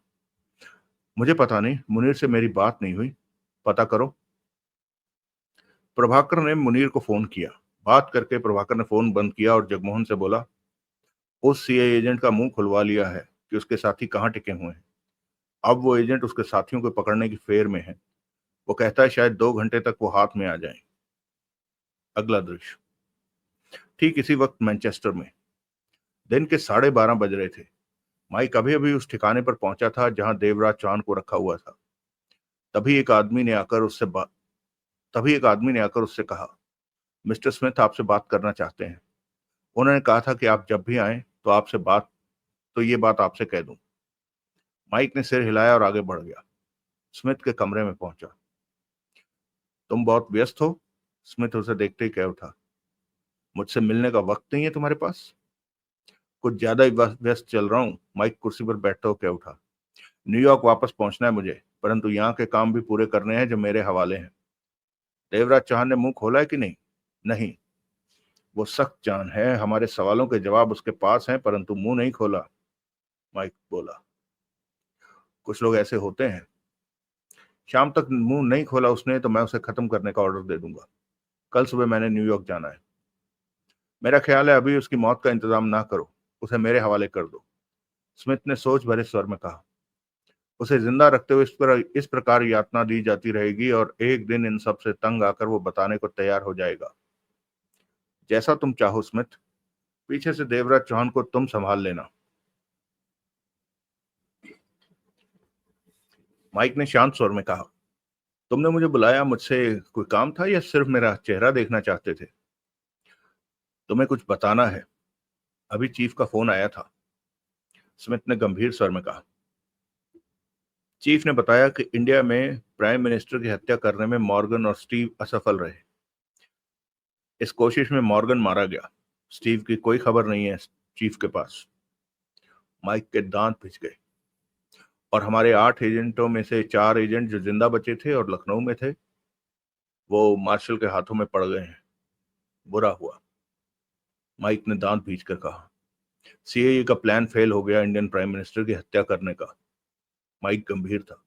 मुझे पता नहीं, मुनीर से मेरी बात नहीं हुई। पता करो। प्रभाकर ने मुनीर को फोन किया। बात करके प्रभाकर ने फोन बंद किया और जगमोहन से बोला, उस सीआईए एजेंट का मुंह खुलवा लिया है कि उसके साथी कहाँ टिके हुए हैं। अब वो एजेंट उसके साथियों को पकड़ने की फेर में है। वो कहता है शायद 2 घंटे तक वो हाथ में आ जाए। अगला दृश्य। ठीक इसी वक्त मैनचेस्टर में दिन के 12:30 बज रहे थे। माइक अभी अभी उस ठिकाने पर पहुंचा था जहां देवराज चांद को रखा हुआ था। तभी एक आदमी ने आकर उससे कहा, मिस्टर स्मिथ आपसे बात करना चाहते हैं। उन्होंने कहा था कि आप जब भी आए तो ये बात आपसे कह दूं। माइक ने सिर हिलाया और आगे बढ़ गया। स्मिथ के कमरे में पहुंचा। तुम बहुत व्यस्त हो? स्मिथ उसे देखते ही कह उठा। मुझसे मिलने का वक्त नहीं है तुम्हारे पास? कुछ ज्यादा ही व्यस्त चल रहा हूं, माइक कुर्सी पर बैठता हुआ कह उठा। न्यूयॉर्क वापस पहुंचना है मुझे, परंतु यहाँ के काम भी पूरे करने हैं जो मेरे हवाले हैं। देवराज चौहान ने मुंह खोला है कि नहीं? नहीं। वो सख्त जान है, हमारे सवालों के जवाब उसके पास हैं, परंतु मुंह नहीं खोला, माइक बोला। कुछ लोग ऐसे होते हैं। शाम तक मुंह नहीं खोला उसने तो मैं उसे खत्म करने का ऑर्डर दे दूंगा। कल सुबह मैंने न्यूयॉर्क जाना है। मेरा ख्याल है अभी उसकी मौत का इंतजाम ना करो, उसे मेरे हवाले कर दो, स्मिथ ने सोच भरे स्वर में कहा। उसे जिंदा रखते हुए इस प्रकार यातना दी जाती रहेगी और एक दिन इन सब से तंग आकर वो बताने को तैयार हो जाएगा। जैसा तुम चाहो स्मिथ, पीछे से देवराज चौहान को तुम संभाल लेना। माइक ने शांत स्वर में कहा। तुमने मुझे बुलाया, मुझसे कोई काम था या सिर्फ मेरा चेहरा देखना चाहते थे? तुम्हें कुछ बताना है। अभी चीफ का फोन आया था, स्मिथ ने गंभीर स्वर में कहा। चीफ ने बताया कि इंडिया में प्राइम मिनिस्टर की हत्या करने में मॉर्गन और स्टीव असफल रहे। इस कोशिश में मॉर्गन मारा गया। स्टीव की कोई खबर नहीं है चीफ के पास। माइक के दांत पिच गए। और हमारे 8 एजेंटों में से 4 एजेंट जो जिंदा बचे थे और लखनऊ में थे, वो मार्शल के हाथों में पड़ गए हैं। बुरा हुआ, माइक ने दांत भींचकर कहा। सीएए का प्लान फेल हो गया इंडियन प्राइम मिनिस्टर की हत्या करने का। माइक गंभीर था।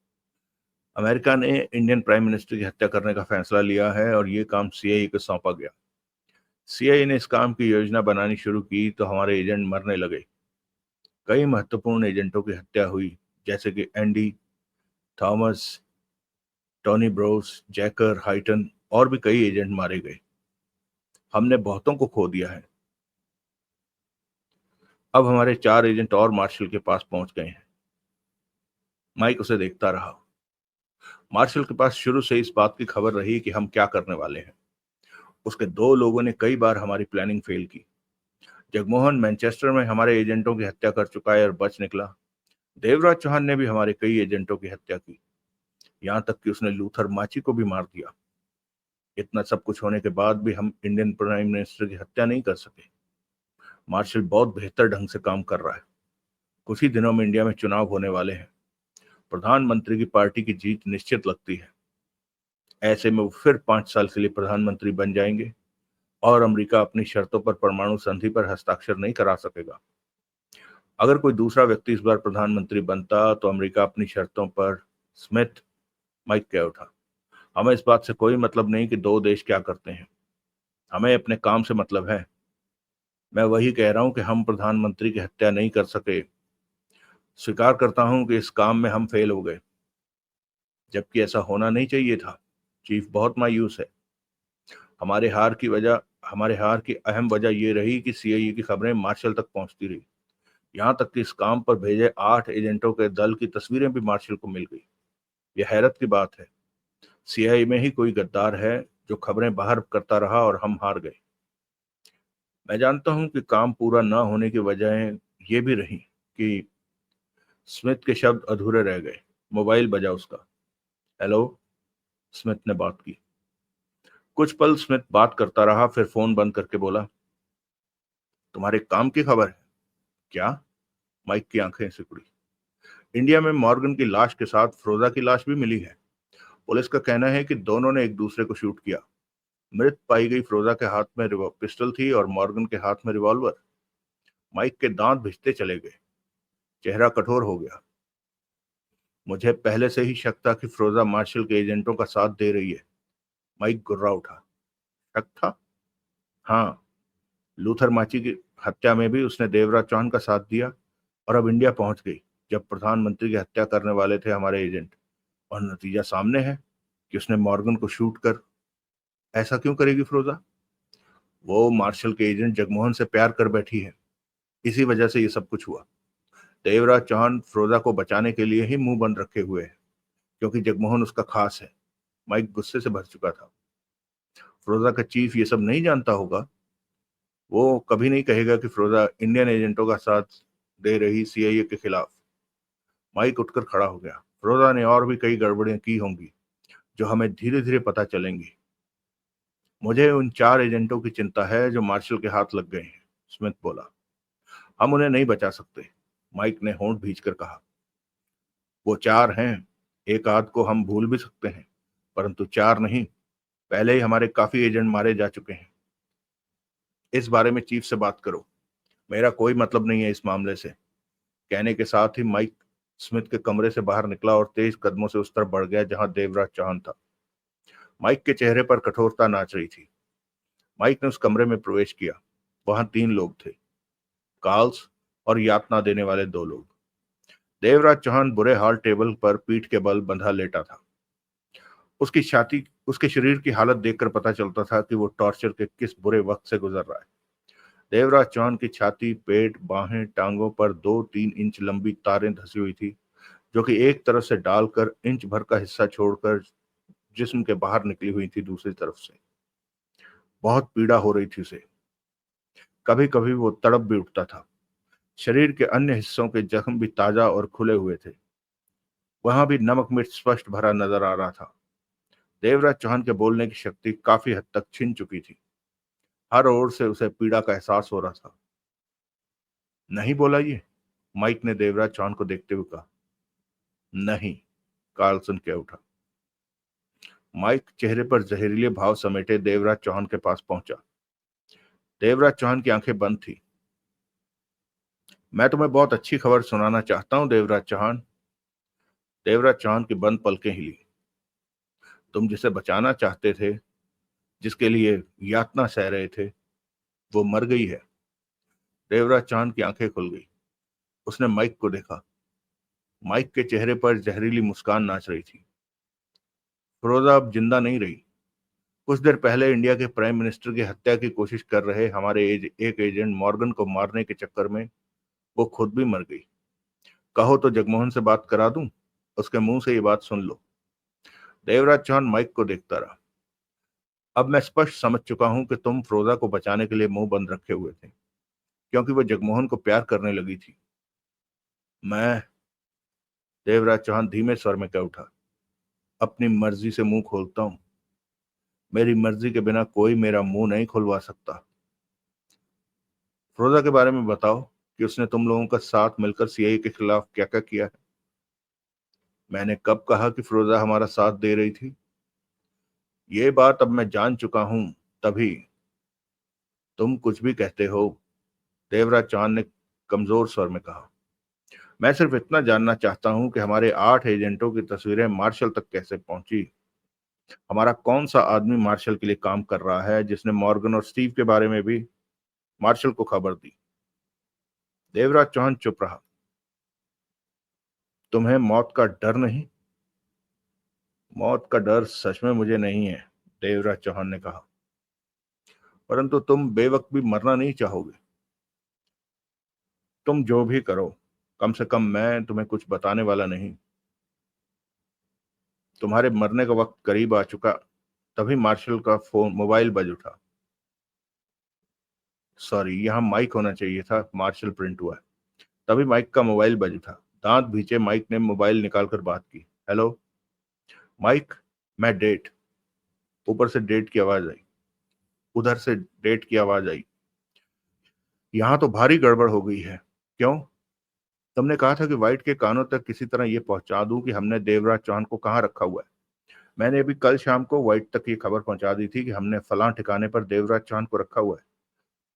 अमेरिका ने इंडियन प्राइम मिनिस्टर की हत्या करने का फैसला लिया है और ये काम सीआईए को सौंपा गया। सीआईए ने इस काम की योजना बनानी शुरू की तो हमारे एजेंट मरने लगे। कई महत्वपूर्ण एजेंटों की हत्या हुई, जैसे कि Andy Thomas, Tony Bros, Jacker Heighton और भी कई एजेंट मारे गए। हमने बहुतों को खो दिया है। अब हमारे 4 एजेंट और मार्शल के पास पहुंच गए हैं। माइक उसे देखता रहा। मार्शल के पास शुरू से इस बात की खबर रही कि हम क्या करने वाले हैं। उसके 2 लोगों ने कई बार हमारी प्लानिंग फेल की। जगमोहन मैनचेस्टर में हमारे एजेंटों की हत्या कर चुका है और बच निकला। देवराज चौहान ने भी हमारे कई एजेंटों की हत्या की, यहां तक कि उसने लूथर माची को भी मार दिया। इतना सब कुछ होने के बाद भी हम इंडियन प्राइम मिनिस्टर की हत्या नहीं कर सके। मार्शल बहुत बेहतर ढंग से काम कर रहा है। कुछ ही दिनों में इंडिया में चुनाव होने वाले हैं। प्रधानमंत्री की पार्टी की जीत निश्चित लगती है। ऐसे में वो फिर 5 साल के लिए प्रधानमंत्री बन जाएंगे और अमेरिका अपनी शर्तों पर परमाणु संधि पर हस्ताक्षर नहीं करा सकेगा। अगर कोई दूसरा व्यक्ति इस बार प्रधानमंत्री बनता तो अमेरिका अपनी शर्तों पर। स्मिथ, माइक कह उठा, हमें इस बात से कोई मतलब नहीं कि 2 देश क्या करते हैं। हमें अपने काम से मतलब है। मैं वही कह रहा हूं कि हम प्रधानमंत्री की हत्या नहीं कर सके। स्वीकार करता हूं कि इस काम में हम फेल हो गए, जबकि ऐसा होना नहीं चाहिए था। चीफ बहुत मायूस है। हमारे हार की वजह हमारे हार की अहम वजह यह रही कि सीआईए की खबरें मार्शल तक पहुंचती रही। यहां तक कि इस काम पर भेजे 8 एजेंटों के दल की तस्वीरें भी मार्शल को मिल गई। यह हैरत की बात है। सीआईए में ही कोई गद्दार है जो खबरें बाहर करता रहा और हम हार गए। मैं जानता हूं कि काम पूरा न होने की वजह ये भी रही कि स्मिथ के शब्द अधूरे रह गए। मोबाइल बजा उसका। हेलो, स्मिथ ने बात की। कुछ पल स्मिथ बात करता रहा, फिर फोन बंद करके बोला, तुम्हारे काम की खबर है क्या? माइक की आंखें सिकुड़ी। इंडिया में मॉर्गन की लाश के साथ फ्रोजा की लाश भी मिली है। पुलिस का कहना है कि दोनों ने एक दूसरे को शूट किया। मृत पाई गई फ्रोजा के हाथ में पिस्टल थी और मॉर्गन के हाथ में रिवॉल्वर। माइक के दांत भिजते चले गए। चेहरा कठोर हो गया। मुझे पहले से ही शक था कि फ्रोजा मार्शल के एजेंटों का साथ दे रही है। माइक गुर्रा उठा। शक था? हाँ, लूथर माची की हत्या में भी उसने देवराज चौहान का साथ दिया और अब इंडिया पहुंच गई जब प्रधानमंत्री की हत्या करने वाले थे हमारे एजेंट। और नतीजा सामने है कि उसने मॉर्गन को शूट कर। ऐसा क्यों करेगी फ्रोजा? वो मार्शल के एजेंट जगमोहन से प्यार कर बैठी है। इसी वजह से ये सब कुछ हुआ। देवराज चौहान फ्रोजा को बचाने के लिए ही मुंह बंद रखे हुए है, क्योंकि जगमोहन उसका खास है। माइक गुस्से से भर चुका था। फ्रोजा का चीफ ये सब नहीं जानता होगा। वो कभी नहीं कहेगा कि फ्रोजा इंडियन एजेंटों का साथ दे रही सीआईए के खिलाफ। माइक उठकर खड़ा हो गया। फ्रोजा ने और भी कई गड़बड़ियां की होंगी जो हमें धीरे धीरे पता चलेंगी। मुझे उन 4 एजेंटों की चिंता है जो मार्शल के हाथ लग गए हैं, स्मिथ बोला। हम उन्हें नहीं बचा सकते, माइक ने होंठ भींचकर कहा। वो 4 हैं। एक आध को हम भूल भी सकते हैं, परंतु 4 नहीं। पहले ही हमारे काफी एजेंट मारे जा चुके हैं। इस बारे में चीफ से बात करो। मेरा कोई मतलब नहीं है इस मामले से। कहने के साथ ही माइक स्मिथ के कमरे से बाहर निकला और तेज कदमों से उस तरफ बढ़ गया जहां देवराज चौहान था। माइक के चेहरे पर कठोरता नाच रही थी। माइक ने उस कमरे में प्रवेश किया। वहां 3 लोग थे, कार्ल्स और यातना देने वाले 2 लोग। देवराज चौहान बुरे हाल टेबल पर पीठ के बल बंधा लेटा था। उसके शरीर की हालत देखकर पता चलता था कि वो टॉर्चर के किस बुरे वक्त से गुजर रहा है। देवराज चौहान की छाती, पेट, बाहें, टांगों पर 2-3 इंच लंबी तारें धसी हुई थी, जो कि एक तरफ से डालकर इंच भर का हिस्सा छोड़कर जिस्म के बाहर निकली हुई थी दूसरी तरफ से। बहुत पीड़ा हो रही थी उसे। कभी कभी वो तड़प भी उठता था। शरीर के अन्य हिस्सों के जख्म भी ताजा और खुले हुए थे। वहां भी नमक मिर्च स्पष्ट भरा नजर आ रहा था। देवराज चौहान के बोलने की शक्ति काफी हद तक छिन चुकी थी। हर ओर से उसे पीड़ा का एहसास हो रहा था। नहीं बोला ये? माइक ने देवराज चौहान को देखते हुए कहा। नहीं, कार्लसन कह उठा। माइक चेहरे पर जहरीले भाव समेटे देवराज चौहान के पास पहुंचा। देवराज चौहान की आंखें बंद थी। मैं तुम्हें बहुत अच्छी खबर सुनाना चाहता हूं देवराज चौहान। देवराज चौहान की बंद पलकें हिली। तुम जिसे बचाना चाहते थे, जिसके लिए यातना सह रहे थे, वो मर गई है। देवराज चौहान की आंखें खुल गई। उसने माइक को देखा। माइक के चेहरे पर जहरीली मुस्कान नाच रही थी। फिरोजा अब जिंदा नहीं रही। कुछ देर पहले इंडिया के प्राइम मिनिस्टर की हत्या की कोशिश कर रहे हमारे एक एजेंट मॉर्गन को मारने के चक्कर में वो खुद भी मर गई। कहो तो जगमोहन से बात करा दूं, उसके मुंह से ये बात सुन लो। देवराज चौहान माइक को देखता रहा। अब मैं स्पष्ट समझ चुका हूं कि तुम फिरोजा को बचाने के लिए मुंह बंद रखे हुए थे, क्योंकि वो जगमोहन को प्यार करने लगी थी। मैं, देवराज चौहान धीमे स्वर में कह उठा, अपनी मर्जी से मुंह खोलता हूं। मेरी मर्जी के बिना कोई मेरा मुंह नहीं खुलवा सकता। फिरोजा के बारे में बताओ कि उसने तुम लोगों का साथ मिलकर सीआईए के खिलाफ क्या क्या किया है। मैंने कब कहा कि फिरोजा हमारा साथ दे रही थी? ये बात अब मैं जान चुका हूं। तभी तुम कुछ भी कहते हो, देवराज चौहान ने कमजोर स्वर में कहा। मैं सिर्फ इतना जानना चाहता हूं कि हमारे 8 एजेंटों की तस्वीरें मार्शल तक कैसे पहुंची। हमारा कौन सा आदमी मार्शल के लिए काम कर रहा है, जिसने मॉर्गन और स्टीव के बारे में भी मार्शल को खबर दी। देवराज चौहान चुप रहा। तुम्हें मौत का डर नहीं? मौत का डर सच में मुझे नहीं है, देवराज चौहान ने कहा, परंतु तुम बेवक्त भी मरना नहीं चाहोगे। तुम जो भी करो, कम से कम मैं तुम्हें कुछ बताने वाला नहीं। तुम्हारे मरने का वक्त करीब आ चुका। तभी मार्शल का फोन मोबाइल बज उठा। सॉरी, यहाँ माइक होना चाहिए था, मार्शल प्रिंट हुआ है। तभी माइक का मोबाइल बज उठा। दांत भींचे माइक ने मोबाइल निकालकर बात की। हेलो माइक, मैं डेट। ऊपर से डेट की आवाज आई। उधर से डेट की आवाज आई। यहाँ तो भारी गड़बड़ हो गई है। क्यों? तुमने कहा था कि वाइट के कानों तक किसी तरह ये पहुंचा दूं कि हमने देवराज चौहान को कहाँ रखा हुआ है। मैंने अभी कल शाम को वाइट तक ये खबर पहुंचा दी थी कि हमने फलां ठिकाने पर देवराज चौहान को रखा हुआ है,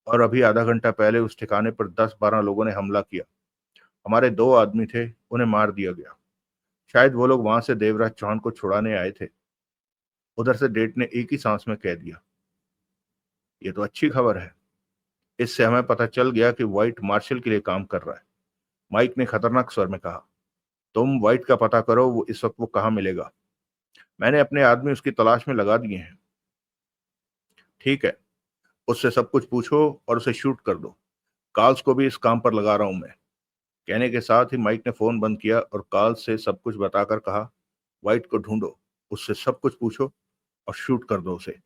और अभी आधा घंटा पहले उस ठिकाने पर 10-12 लोगों ने हमला किया। हमारे 2 आदमी थे, उन्हें मार दिया गया। शायद वो लोग वहां से देवराज चौहान को छुड़ाने आए थे। उधर से डेट ने एक ही सांस में कह दिया। ये तो अच्छी खबर है। इससे हमें पता चल गया कि व्हाइट मार्शल के लिए काम कर रहा है, माइक ने खतरनाक स्वर में कहा। तुम व्हाइट का पता करो, वो इस वक्त वो कहाँ मिलेगा। मैंने अपने आदमी उसकी तलाश में लगा दिए हैं। ठीक है, उससे सब कुछ पूछो और उसे शूट कर दो। कार्ल्स को भी इस काम पर लगा रहा हूं मैं। कहने के साथ ही माइक ने फोन बंद किया और कार्ल्स से सब कुछ बताकर कहा, व्हाइट को ढूंढो, उससे सब कुछ पूछो और शूट कर दो उसे।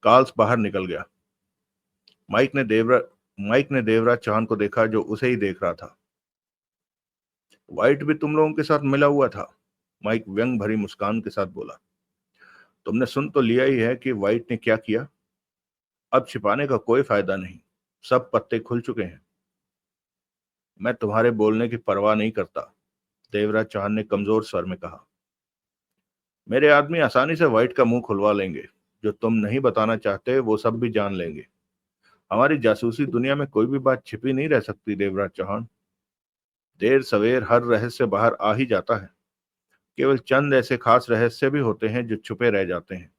कार्ल्स बाहर निकल गया। माइक ने देवरा माइक ने देवराज चौहान को देखा, जो उसे ही देख रहा था। व्हाइट भी तुम लोगों के साथ मिला हुआ था? माइक व्यंग भरी मुस्कान के साथ बोला। तुमने सुन तो लिया ही है कि व्हाइट ने क्या किया। अब छिपाने का कोई फायदा नहीं। सब पत्ते खुल चुके हैं। मैं तुम्हारे बोलने की परवाह नहीं करता, देवराज चौहान ने कमजोर स्वर में कहा। मेरे आदमी आसानी से व्हाइट का मुंह खुलवा लेंगे। जो तुम नहीं बताना चाहते वो सब भी जान लेंगे। हमारी जासूसी दुनिया में कोई भी बात छिपी नहीं रह सकती देवराज चौहान। देर सवेर हर रहस्य बाहर आ ही जाता है। केवल चंद ऐसे खास रहस्य भी होते हैं जो छुपे रह जाते हैं।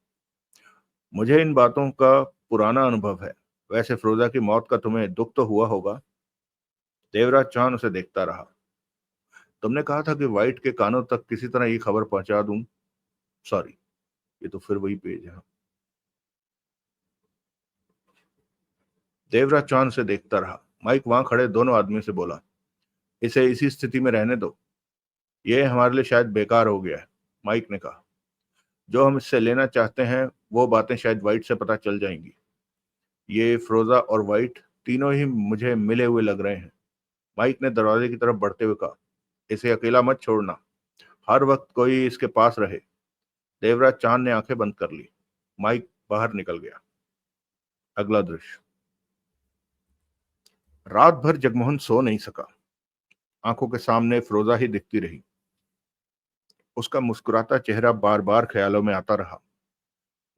मुझे इन बातों का पुराना अनुभव है। वैसे फिरोजा की मौत का तुम्हें दुख तो हुआ होगा। देवराज चौहान उसे देखता रहा। तुमने कहा था कि वाइट के कानों तक किसी तरह ये खबर पहुंचा दूं। सॉरी, ये तो फिर वही पेज है। देवराज चौहान उसे देखता रहा। माइक वहां खड़े दोनों आदमी से बोला, इसे इसी स्थिति में रहने दो, ये हमारे लिए शायद बेकार हो गया है। माइक ने कहा, जो हम इससे लेना चाहते हैं वो बातें शायद वाइट से पता चल जाएंगी। ये फिरोजा और वाइट तीनों ही मुझे मिले हुए लग रहे हैं। माइक ने दरवाजे की तरफ बढ़ते हुए कहा, इसे अकेला मत छोड़ना, हर वक्त कोई इसके पास रहे। देवराज चांद ने आंखें बंद कर ली। माइक बाहर निकल गया। अगला दृश्य। रात भर जगमोहन सो नहीं सका। आंखों के सामने फिरोजा ही दिखती रही। उसका मुस्कुराता चेहरा बार बार ख्यालों में आता रहा।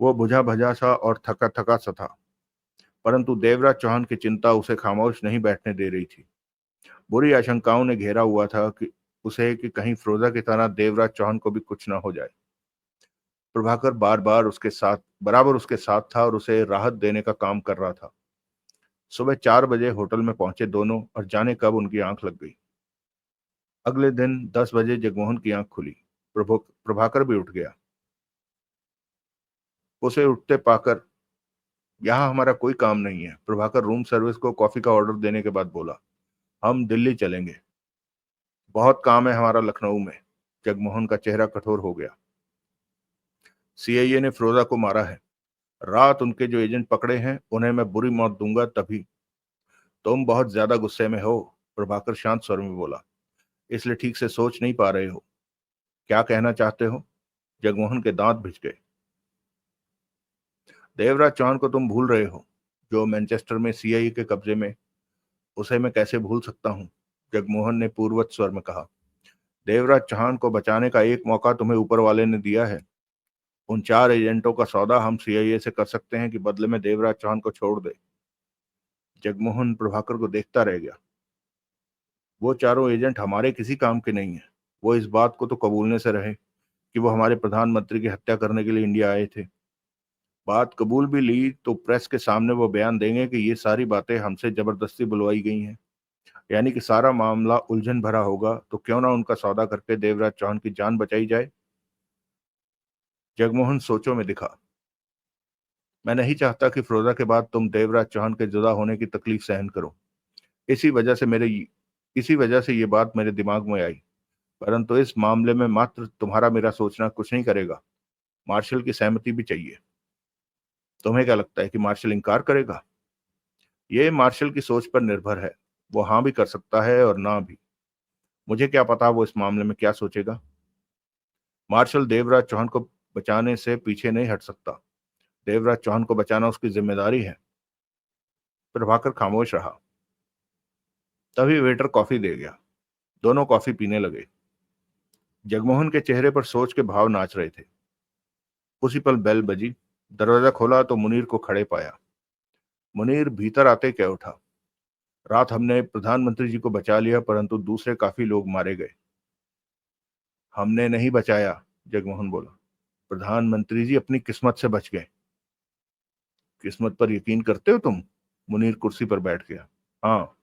वो बुझा भजा सा और थका थका सा था, परंतु देवराज चौहान की चिंता उसे खामोश नहीं बैठने दे रही थी। बुरी आशंकाओं ने घेरा हुआ था कि उसे कि कहीं फिरोजा की तरह देवराज चौहान को भी कुछ न हो जाए। प्रभाकर बार बार उसके साथ बराबर उसके साथ था और उसे राहत देने का काम कर रहा था। सुबह 4 बजे होटल में पहुंचे दोनों, और जाने कब उनकी आंख लग गई। अगले दिन 10 बजे जगमोहन की आंख खुली। प्रभाकर भी उठ गया। उसे उठते पाकर, यहाँ हमारा कोई काम नहीं है, प्रभाकर रूम सर्विस को कॉफी का ऑर्डर देने के बाद बोला। हम दिल्ली चलेंगे, बहुत काम है हमारा लखनऊ में। जगमोहन का चेहरा कठोर हो गया। सीआईए ने फिरोजा को मारा है। रात उनके जो एजेंट पकड़े हैं उन्हें मैं बुरी मौत दूंगा तभी। तुम बहुत ज्यादा गुस्से में हो, प्रभाकर शांत स्वर में बोला, इसलिए ठीक से सोच नहीं पा रहे हो। क्या कहना चाहते हो? जगमोहन के दांत भिज गए। देवराज चौहान को तुम भूल रहे हो, जो मैनचेस्टर में सीआईए के कब्जे में। उसे मैं कैसे भूल सकता हूँ? जगमोहन ने पूर्वत स्वर में कहा। देवराज चौहान को बचाने का एक मौका तुम्हें ऊपर वाले ने दिया है। उन 4 एजेंटों का सौदा हम सीआईए से कर सकते हैं कि बदले में देवराज चौहान को छोड़ दे। जगमोहन प्रभाकर को देखता रह गया। वो चारों एजेंट हमारे किसी काम के नहीं है। वो इस बात को तो कबूलने से रहे कि वो हमारे प्रधानमंत्री की हत्या करने के लिए इंडिया आए थे। बात कबूल भी ली तो प्रेस के सामने वो बयान देंगे कि ये सारी बातें हमसे जबरदस्ती बुलवाई गई हैं, यानी कि सारा मामला उलझन भरा होगा। तो क्यों ना उनका सौदा करके देवराज चौहान की जान बचाई जाए। जगमोहन सोचों में दिखा। मैं नहीं चाहता कि फिरोजा के बाद तुम देवराज चौहान के जुदा होने की तकलीफ सहन करो। इसी वजह से मेरे इसी वजह से ये बात मेरे दिमाग में आई। परंतु इस मामले में मात्र तुम्हारा मेरा सोचना कुछ नहीं करेगा। मार्शल की सहमति भी चाहिए। तुम्हें क्या लगता है कि मार्शल इनकार करेगा? ये मार्शल की सोच पर निर्भर है। वो हाँ भी कर सकता है और ना भी। मुझे क्या पता वो इस मामले में क्या सोचेगा। मार्शल देवराज चौहान को बचाने से पीछे नहीं हट सकता। देवराज चौहान को बचाना उसकी जिम्मेदारी है। प्रभाकर खामोश रहा। तभी वेटर कॉफी दे गया। दोनों कॉफी पीने लगे। जगमोहन के चेहरे पर सोच के भाव नाच रहे थे। उसी पल बेल बजी। दरवाजा खोला तो मुनीर को खड़े पाया। मुनीर भीतर आते क्या उठा। रात हमने प्रधानमंत्री जी को बचा लिया, परंतु दूसरे काफी लोग मारे गए। हमने नहीं बचाया, जगमोहन बोला। प्रधानमंत्री जी अपनी किस्मत से बच गए। किस्मत पर यकीन करते हो तुम? मुनीर कुर्सी पर बैठ गया। हाँ,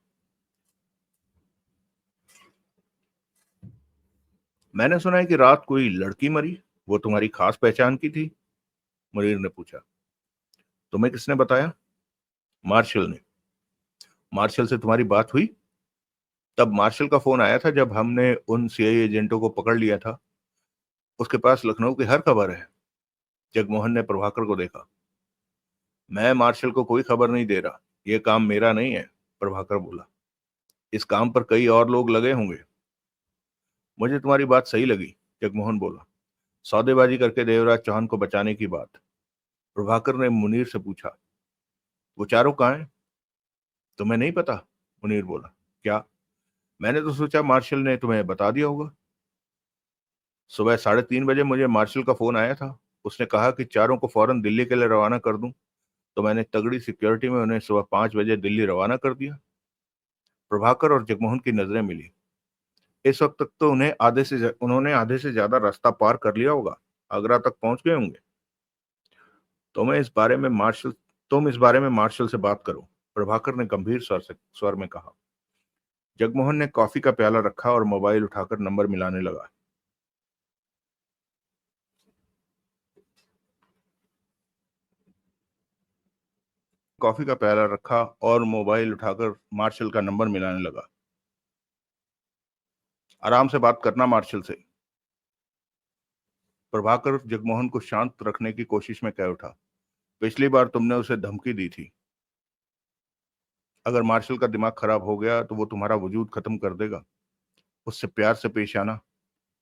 मैंने सुना है कि रात कोई लड़की मरी, वो तुम्हारी खास पहचान की थी। मुनीर ने पूछा। तुम्हें किसने बताया? मार्शल ने। मार्शल से तुम्हारी बात हुई? तब मार्शल का फोन आया था जब हमने उन सीआईए एजेंटों को पकड़ लिया था। उसके पास लखनऊ की हर खबर है। जगमोहन ने प्रभाकर को देखा। मैं मार्शल को कोई खबर नहीं दे रहा, यह काम मेरा नहीं है, प्रभाकर बोला। इस काम पर कई और लोग लगे होंगे। मुझे तुम्हारी बात सही लगी, जगमोहन बोला। सौदेबाजी करके देवराज चौहान को बचाने की बात। प्रभाकर ने मुनीर से पूछा, वो चारों कहाँ हैं? तुम्हें नहीं पता? मुनीर बोला। क्या? मैंने तो सोचा मार्शल ने तुम्हें बता दिया होगा। सुबह 3:30 बजे मुझे मार्शल का फोन आया था। उसने कहा कि चारों को फौरन दिल्ली के लिए रवाना कर दूं, तो मैंने तगड़ी सिक्योरिटी में उन्हें सुबह 5 बजे दिल्ली रवाना कर दिया। प्रभाकर और जगमोहन की नजरें मिली। इस वक्त तक तो उन्होंने आधे से ज्यादा रास्ता पार कर लिया होगा। आगरा तक पहुंच गए होंगे। तुम्हें इस बारे में मार्शल तुम इस बारे में मार्शल से बात करो, प्रभाकर ने गंभीर स्वर में कहा। जगमोहन ने कॉफी का प्याला रखा और मोबाइल उठाकर नंबर मिलाने लगा। कॉफी का प्याला रखा और मोबाइल उठाकर मार्शल का नंबर मिलाने लगा। आराम से बात करना मार्शल से, प्रभाकर जगमोहन को शांत रखने की कोशिश में कह उठा। पिछली बार तुमने उसे धमकी दी थी, अगर मार्शल का दिमाग खराब हो गया तो वो तुम्हारा वजूद खत्म कर देगा। उससे प्यार से पेश आना,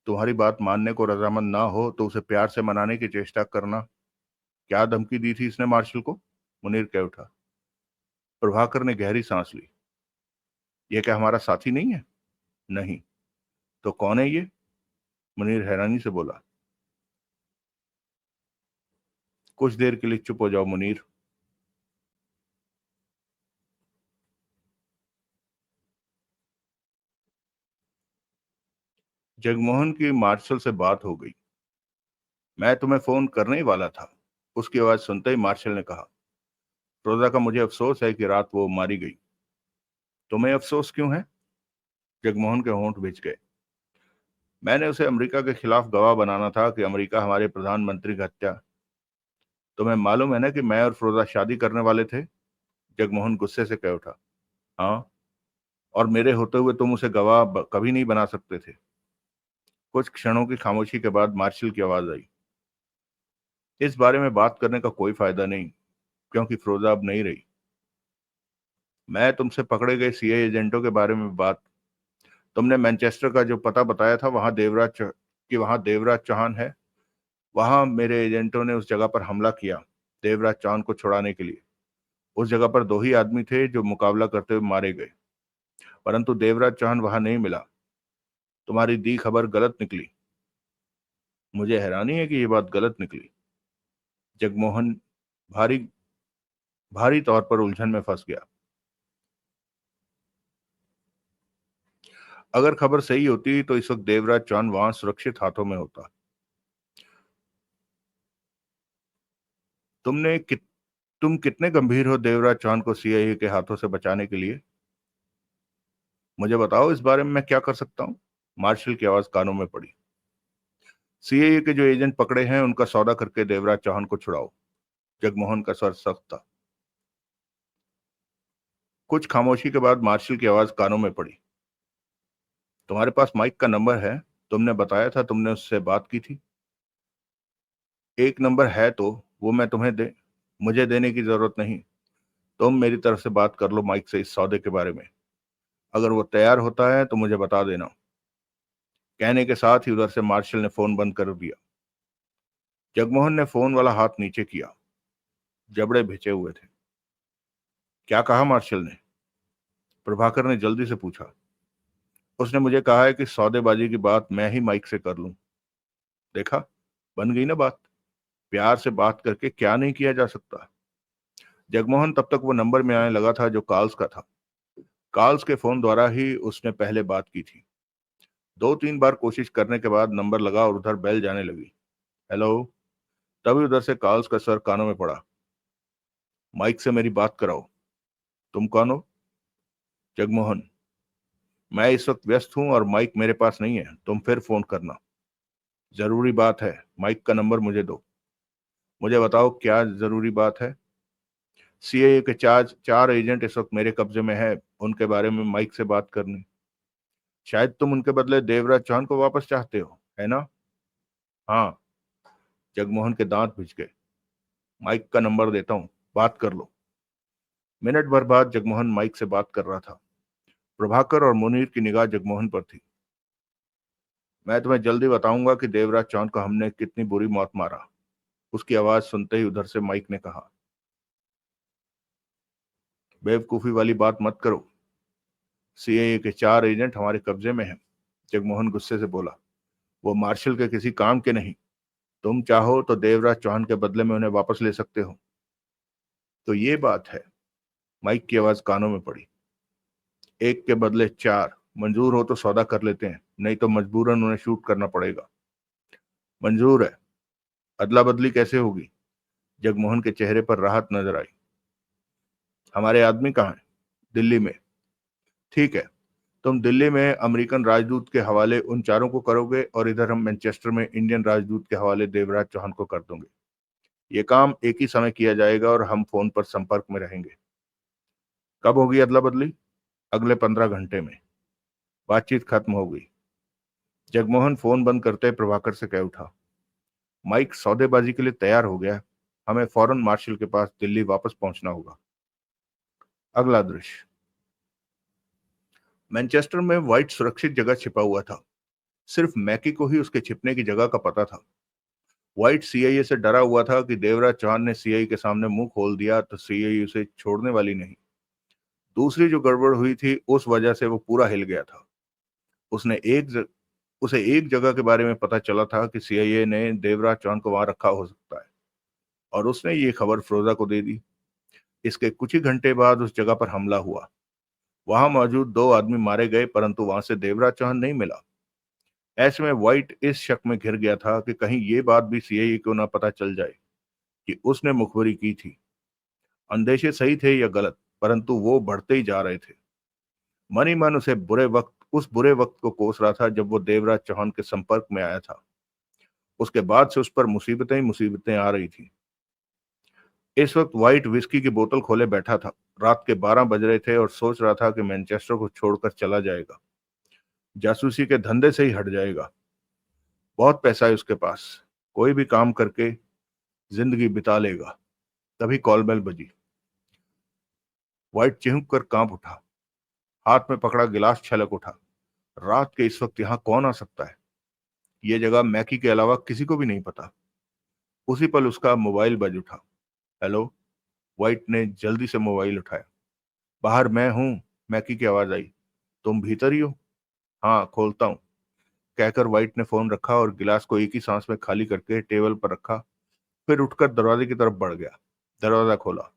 तुम्हारी बात मानने को रजामंद ना हो तो उसे प्यार से मनाने की चेष्टा करना। क्या धमकी दी थी इसने मार्शल को? मुनीर कह उठा। प्रभाकर ने गहरी सांस ली। यह क्या हमारा साथी नहीं है? नहीं। तो कौन है ये? मुनीर हैरानी से बोला। कुछ देर के लिए चुप हो जाओ मुनीर। जगमोहन की मार्शल से बात हो गई। मैं तुम्हें फोन करने ही वाला था, उसकी आवाज सुनते ही मार्शल ने कहा। रोजा का मुझे अफसोस है कि रात वो मारी गई। तुम्हें अफसोस क्यों है? जगमोहन के होंठ भींच गए। मैंने उसे अमेरिका के खिलाफ गवाह बनाना था कि अमेरिका हमारे प्रधानमंत्री की हत्या। तुम्हें मालूम है ना कि मैं और फिरोजा शादी करने वाले थे? जगमोहन गुस्से से कह उठा। हाँ, और मेरे होते हुए तुम उसे गवाह कभी नहीं बना सकते थे। कुछ क्षणों की खामोशी के बाद मार्शल की आवाज आई। इस बारे में बात करने का कोई फायदा नहीं, क्योंकि फिरोजा अब नहीं रही। मैं तुमसे पकड़े गए सीआईए एजेंटों के बारे में बात, तुमने मैनचेस्टर का जो पता बताया था वहां देवराज चौहान है। वहां मेरे एजेंटों ने उस जगह पर हमला किया, देवराज चौहान को छुड़ाने के लिए। उस जगह पर दो ही आदमी थे जो मुकाबला करते हुए मारे गए, परंतु देवराज चौहान वहां नहीं मिला। तुम्हारी दी खबर गलत निकली। मुझे हैरानी है कि यह बात गलत निकली। जगमोहन भारी भारी तौर पर उलझन में फंस गया। अगर खबर सही होती तो इस वक्त देवराज चौहान वहां सुरक्षित हाथों में होता। तुमने कि, तुम कितने गंभीर हो देवराज चौहान को सीआईए के हाथों से बचाने के लिए? मुझे बताओ इस बारे में मैं क्या कर सकता हूँ? मार्शल की आवाज कानों में पड़ी। सीआईए के जो एजेंट पकड़े हैं उनका सौदा करके देवराज चौहान को छुड़ाओ। जगमोहन का स्वर सख्त था। कुछ खामोशी के बाद मार्शल की आवाज कानों में पड़ी। तुम्हारे पास माइक का नंबर है? तुमने बताया था तुमने उससे बात की थी। एक नंबर है तो वो मैं तुम्हें दे मुझे देने की जरूरत नहीं। तुम मेरी तरफ से बात कर लो माइक से इस सौदे के बारे में। अगर वो तैयार होता है तो मुझे बता देना। कहने के साथ ही उधर से मार्शल ने फोन बंद कर दिया। जगमोहन ने फोन वाला हाथ नीचे किया। जबड़े भिंचे हुए थे। क्या कहा मार्शल ने? प्रभाकर ने जल्दी से पूछा। उसने मुझे कहा है कि सौदेबाजी की बात मैं ही माइक से कर लूं। देखा, बन गई ना बात। प्यार से बात करके क्या नहीं किया जा सकता। जगमोहन तब तक वो नंबर में आने लगा था जो कार्ल्स का था। कार्ल्स के फोन द्वारा ही उसने पहले बात की थी। दो तीन बार कोशिश करने के बाद नंबर लगा और उधर बेल जाने लगी। हेलो। तभी उधर से कार्ल्स का सर कानों में पड़ा। माइक से मेरी बात कराओ। तुम कौन हो? जगमोहन। मैं इस वक्त व्यस्त हूं और माइक मेरे पास नहीं है, तुम फिर फोन करना। जरूरी बात है, माइक का नंबर मुझे दो। मुझे बताओ क्या जरूरी बात है? सीआईए के चार एजेंट इस वक्त मेरे कब्जे में है, उनके बारे में माइक से बात करनी। शायद तुम उनके बदले देवराज चौहान को वापस चाहते हो, है ना? हाँ। जगमोहन के दांत भिज गए। माइक का नंबर देता हूँ, बात कर लो। मिनट भर बाद जगमोहन माइक से बात कर रहा था। प्रभाकर और मुनीर की निगाह जगमोहन पर थी। मैं तुम्हें जल्दी बताऊंगा कि देवराज चौहान को हमने कितनी बुरी मौत मारा, उसकी आवाज सुनते ही उधर से माइक ने कहा। बेवकूफी वाली बात मत करो। सीआईए के चार एजेंट हमारे कब्जे में हैं। जगमोहन गुस्से से बोला। वो मार्शल के किसी काम के नहीं। तुम चाहो तो देवराज चौहान के बदले में उन्हें वापस ले सकते हो। तो ये बात है। माइक की आवाज कानों में पड़ी। एक के बदले चार। मंजूर हो तो सौदा कर लेते हैं, नहीं तो मजबूरन उन्हें शूट करना पड़ेगा। मंजूर है। अदला बदली कैसे होगी? जगमोहन के चेहरे पर राहत नजर आई। हमारे आदमी कहाँ हैं? दिल्ली में। ठीक है, तुम दिल्ली में अमेरिकन राजदूत के हवाले उन चारों को करोगे और इधर हम मैनचेस्टर में इंडियन राजदूत के हवाले देवराज चौहान को कर दोगे। ये काम एक ही समय किया जाएगा और हम फोन पर संपर्क में रहेंगे। कब होगी अदला बदली? अगले 15 घंटे में। बातचीत खत्म हो गई। जगमोहन फोन बंद करते प्रभाकर से कह उठा, माइक सौदेबाजी के लिए तैयार हो गया। हमें फौरन मार्शल के पास दिल्ली वापस पहुंचना होगा। अगला दृश्य। मैनचेस्टर में व्हाइट सुरक्षित जगह छिपा हुआ था। सिर्फ मैकी को ही उसके छिपने की जगह का पता था। व्हाइट सीआईए से डरा हुआ था कि देवराज चौहान ने सीआईए के सामने मुंह खोल दिया तो सीआईए उसे छोड़ने वाली नहीं। दूसरी जो गड़बड़ हुई थी उस वजह से वो पूरा हिल गया था। उसने उसे एक जगह के बारे में पता चला था कि सीआईए ने देवराज चौहान को वहां रखा हो सकता है और उसने ये खबर फिरोजा को दे दी। इसके कुछ ही घंटे बाद उस जगह पर हमला हुआ। वहां मौजूद 2 आदमी मारे गए परंतु वहां से देवराज चौहान नहीं मिला। ऐसे में व्हाइट इस शक में घिर गया था कि कहीं ये बात भी सीआईए को ना पता चल जाए कि उसने मुखबरी की थी। अंदेशे सही थे या गलत, परंतु वो बढ़ते ही जा रहे थे। मन ही मन उस बुरे वक्त को कोस रहा था जब वो देवराज चौहान के संपर्क में आया था। उसके बाद से उस पर मुसीबतें ही मुसीबतें आ रही थी। इस वक्त व्हाइट विस्की की बोतल खोले बैठा था। रात के 12 बज रहे थे और सोच रहा था कि मैनचेस्टर को छोड़कर चला जाएगा, जासूसी के धंधे से ही हट जाएगा। बहुत पैसा है उसके पास, कोई भी काम करके जिंदगी बिता लेगा। तभी कॉल बेल बजी। व्हाइट चिहुक कर कांप उठा। हाथ में पकड़ा गिलास छलक उठा। रात के इस वक्त यहाँ कौन आ सकता है? ये जगह मैकी के अलावा किसी को भी नहीं पता। उसी पल उसका मोबाइल बज उठा। हेलो। व्हाइट ने जल्दी से मोबाइल उठाया। बाहर मैं हूं, मैकी की आवाज आई। तुम भीतर ही हो? हाँ, खोलता हूँ, कहकर व्हाइट ने फोन रखा और गिलास को एक ही सांस में खाली करके टेबल पर रखा। फिर उठकर दरवाजे की तरफ बढ़ गया। दरवाजा खोला।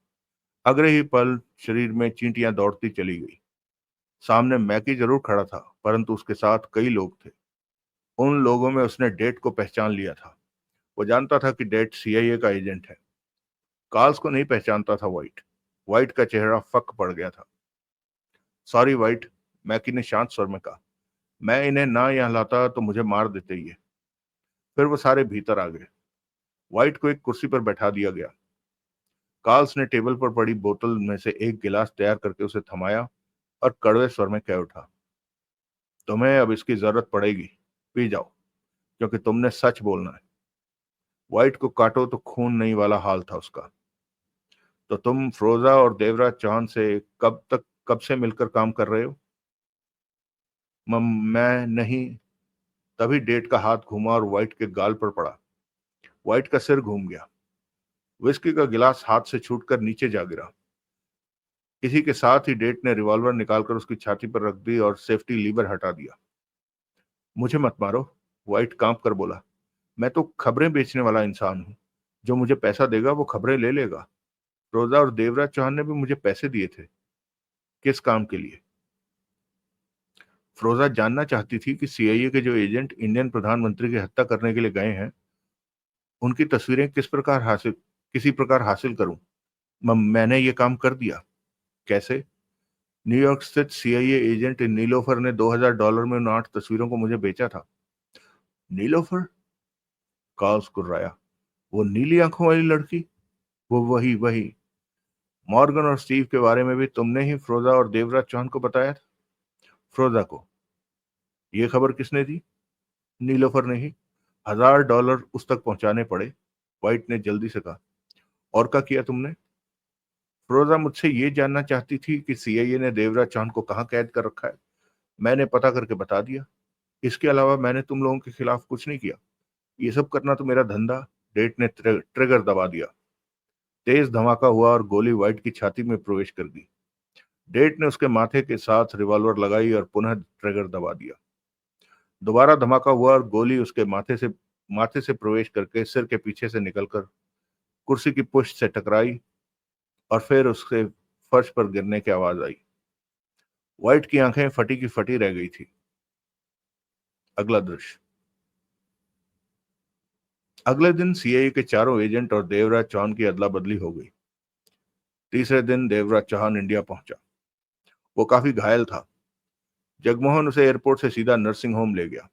अगले ही पल शरीर में चींटियां दौड़ती चली गई। सामने मैकी जरूर खड़ा था परंतु उसके साथ कई लोग थे। उन लोगों में उसने डेट को पहचान लिया था। वो जानता था कि डेट सीआईए का एजेंट है। कार्ल्स को नहीं पहचानता था व्हाइट। व्हाइट का चेहरा फक पड़ गया था। सॉरी व्हाइट, मैकी ने शांत स्वर में कहा। मैं इन्हें ना यहाँ लाता तो मुझे मार देते ये। फिर वो सारे भीतर आ गए। व्हाइट को एक कुर्सी पर बैठा दिया गया। कार्ल्स ने टेबल पर पड़ी बोतल में से एक गिलास तैयार करके उसे थमाया और कड़वे स्वर में कह उठा, तुम्हें अब इसकी जरूरत पड़ेगी, पी जाओ, क्योंकि तुमने सच बोलना है। व्हाइट को काटो तो खून नहीं वाला हाल था उसका। तो तुम फिरोजा और देवराज चौहान से कब से मिलकर काम कर रहे हो? मैं नहीं। तभी डेट का हाथ घूमा और व्हाइट के गाल पर पड़ा। व्हाइट का सिर घूम गया। विस्की का गिलास हाथ से छूटकर नीचे जा गिरा। इसी के साथ ही डेट ने रिवॉल्वर निकालकर उसकी छाती पर रख दी और सेफ्टी लीवर हटा दिया। मुझे मत मारो, व्हाइट कांप कर बोला। मैं तो खबरें बेचने वाला इंसान हूं। जो मुझे पैसा देगा वो खबरें ले लेगा। रोजा और देवराज चौहान ने भी मुझे पैसे दिए थे। किस काम के लिए? फिरोजा जानना चाहती थी कि सीआईए के जो एजेंट इंडियन प्रधानमंत्री की हत्या करने के लिए गए हैं उनकी तस्वीरें किसी प्रकार हासिल करूं। मैंने ये काम कर दिया। कैसे? न्यूयॉर्क स्थित सीआईए एजेंट नीलोफर ने $2000 में उन 8 तस्वीरों को मुझे बेचा था। नीलोफर? कार्ल्स कुर्राया। वो नीली आंखों वाली लड़की? वो वही वही। मॉर्गन और स्टीव के बारे में भी तुमने ही फिरोजा और देवराज चौहान को बताया था? फिरोजा को? ये खबर किसने दी? नीलोफर ने ही। $1000 उस तक पहुंचाने पड़े, व्हाइट ने जल्दी से कहा। और क्या किया तुमने? फिरोजा मुझसे ये जानना चाहती थी कि सीआईए ने देवराज चौहान को कहाँ कैद कर रखा है। मैंने पता करके बता दिया। इसके अलावा मैंने तुम लोगों के खिलाफ कुछ नहीं किया। ये सब करना तो मेरा धंधा। डेट ने ट्रिगर दबा दिया। तेज धमाका हुआ और गोली व्हाइट की छाती में प्रवेश कर गई। डेट ने उसके माथे के साथ रिवॉल्वर लगाई और पुनः ट्रिगर दबा दिया। दोबारा धमाका हुआ और गोली उसके माथे से प्रवेश करके सिर के पीछे से निकलकर कुर्सी की पुष्ट से टकराई और फिर उसके फर्श पर गिरने की आवाज आई। व्हाइट की आंखें फटी की फटी रह गई थी। अगला दृश्य। अगले दिन सीआईए के चारों एजेंट और देवराज चौहान की अदला बदली हो गई। तीसरे दिन देवराज चौहान इंडिया पहुंचा। वो काफी घायल था। जगमोहन उसे एयरपोर्ट से सीधा नर्सिंग होम ले गया।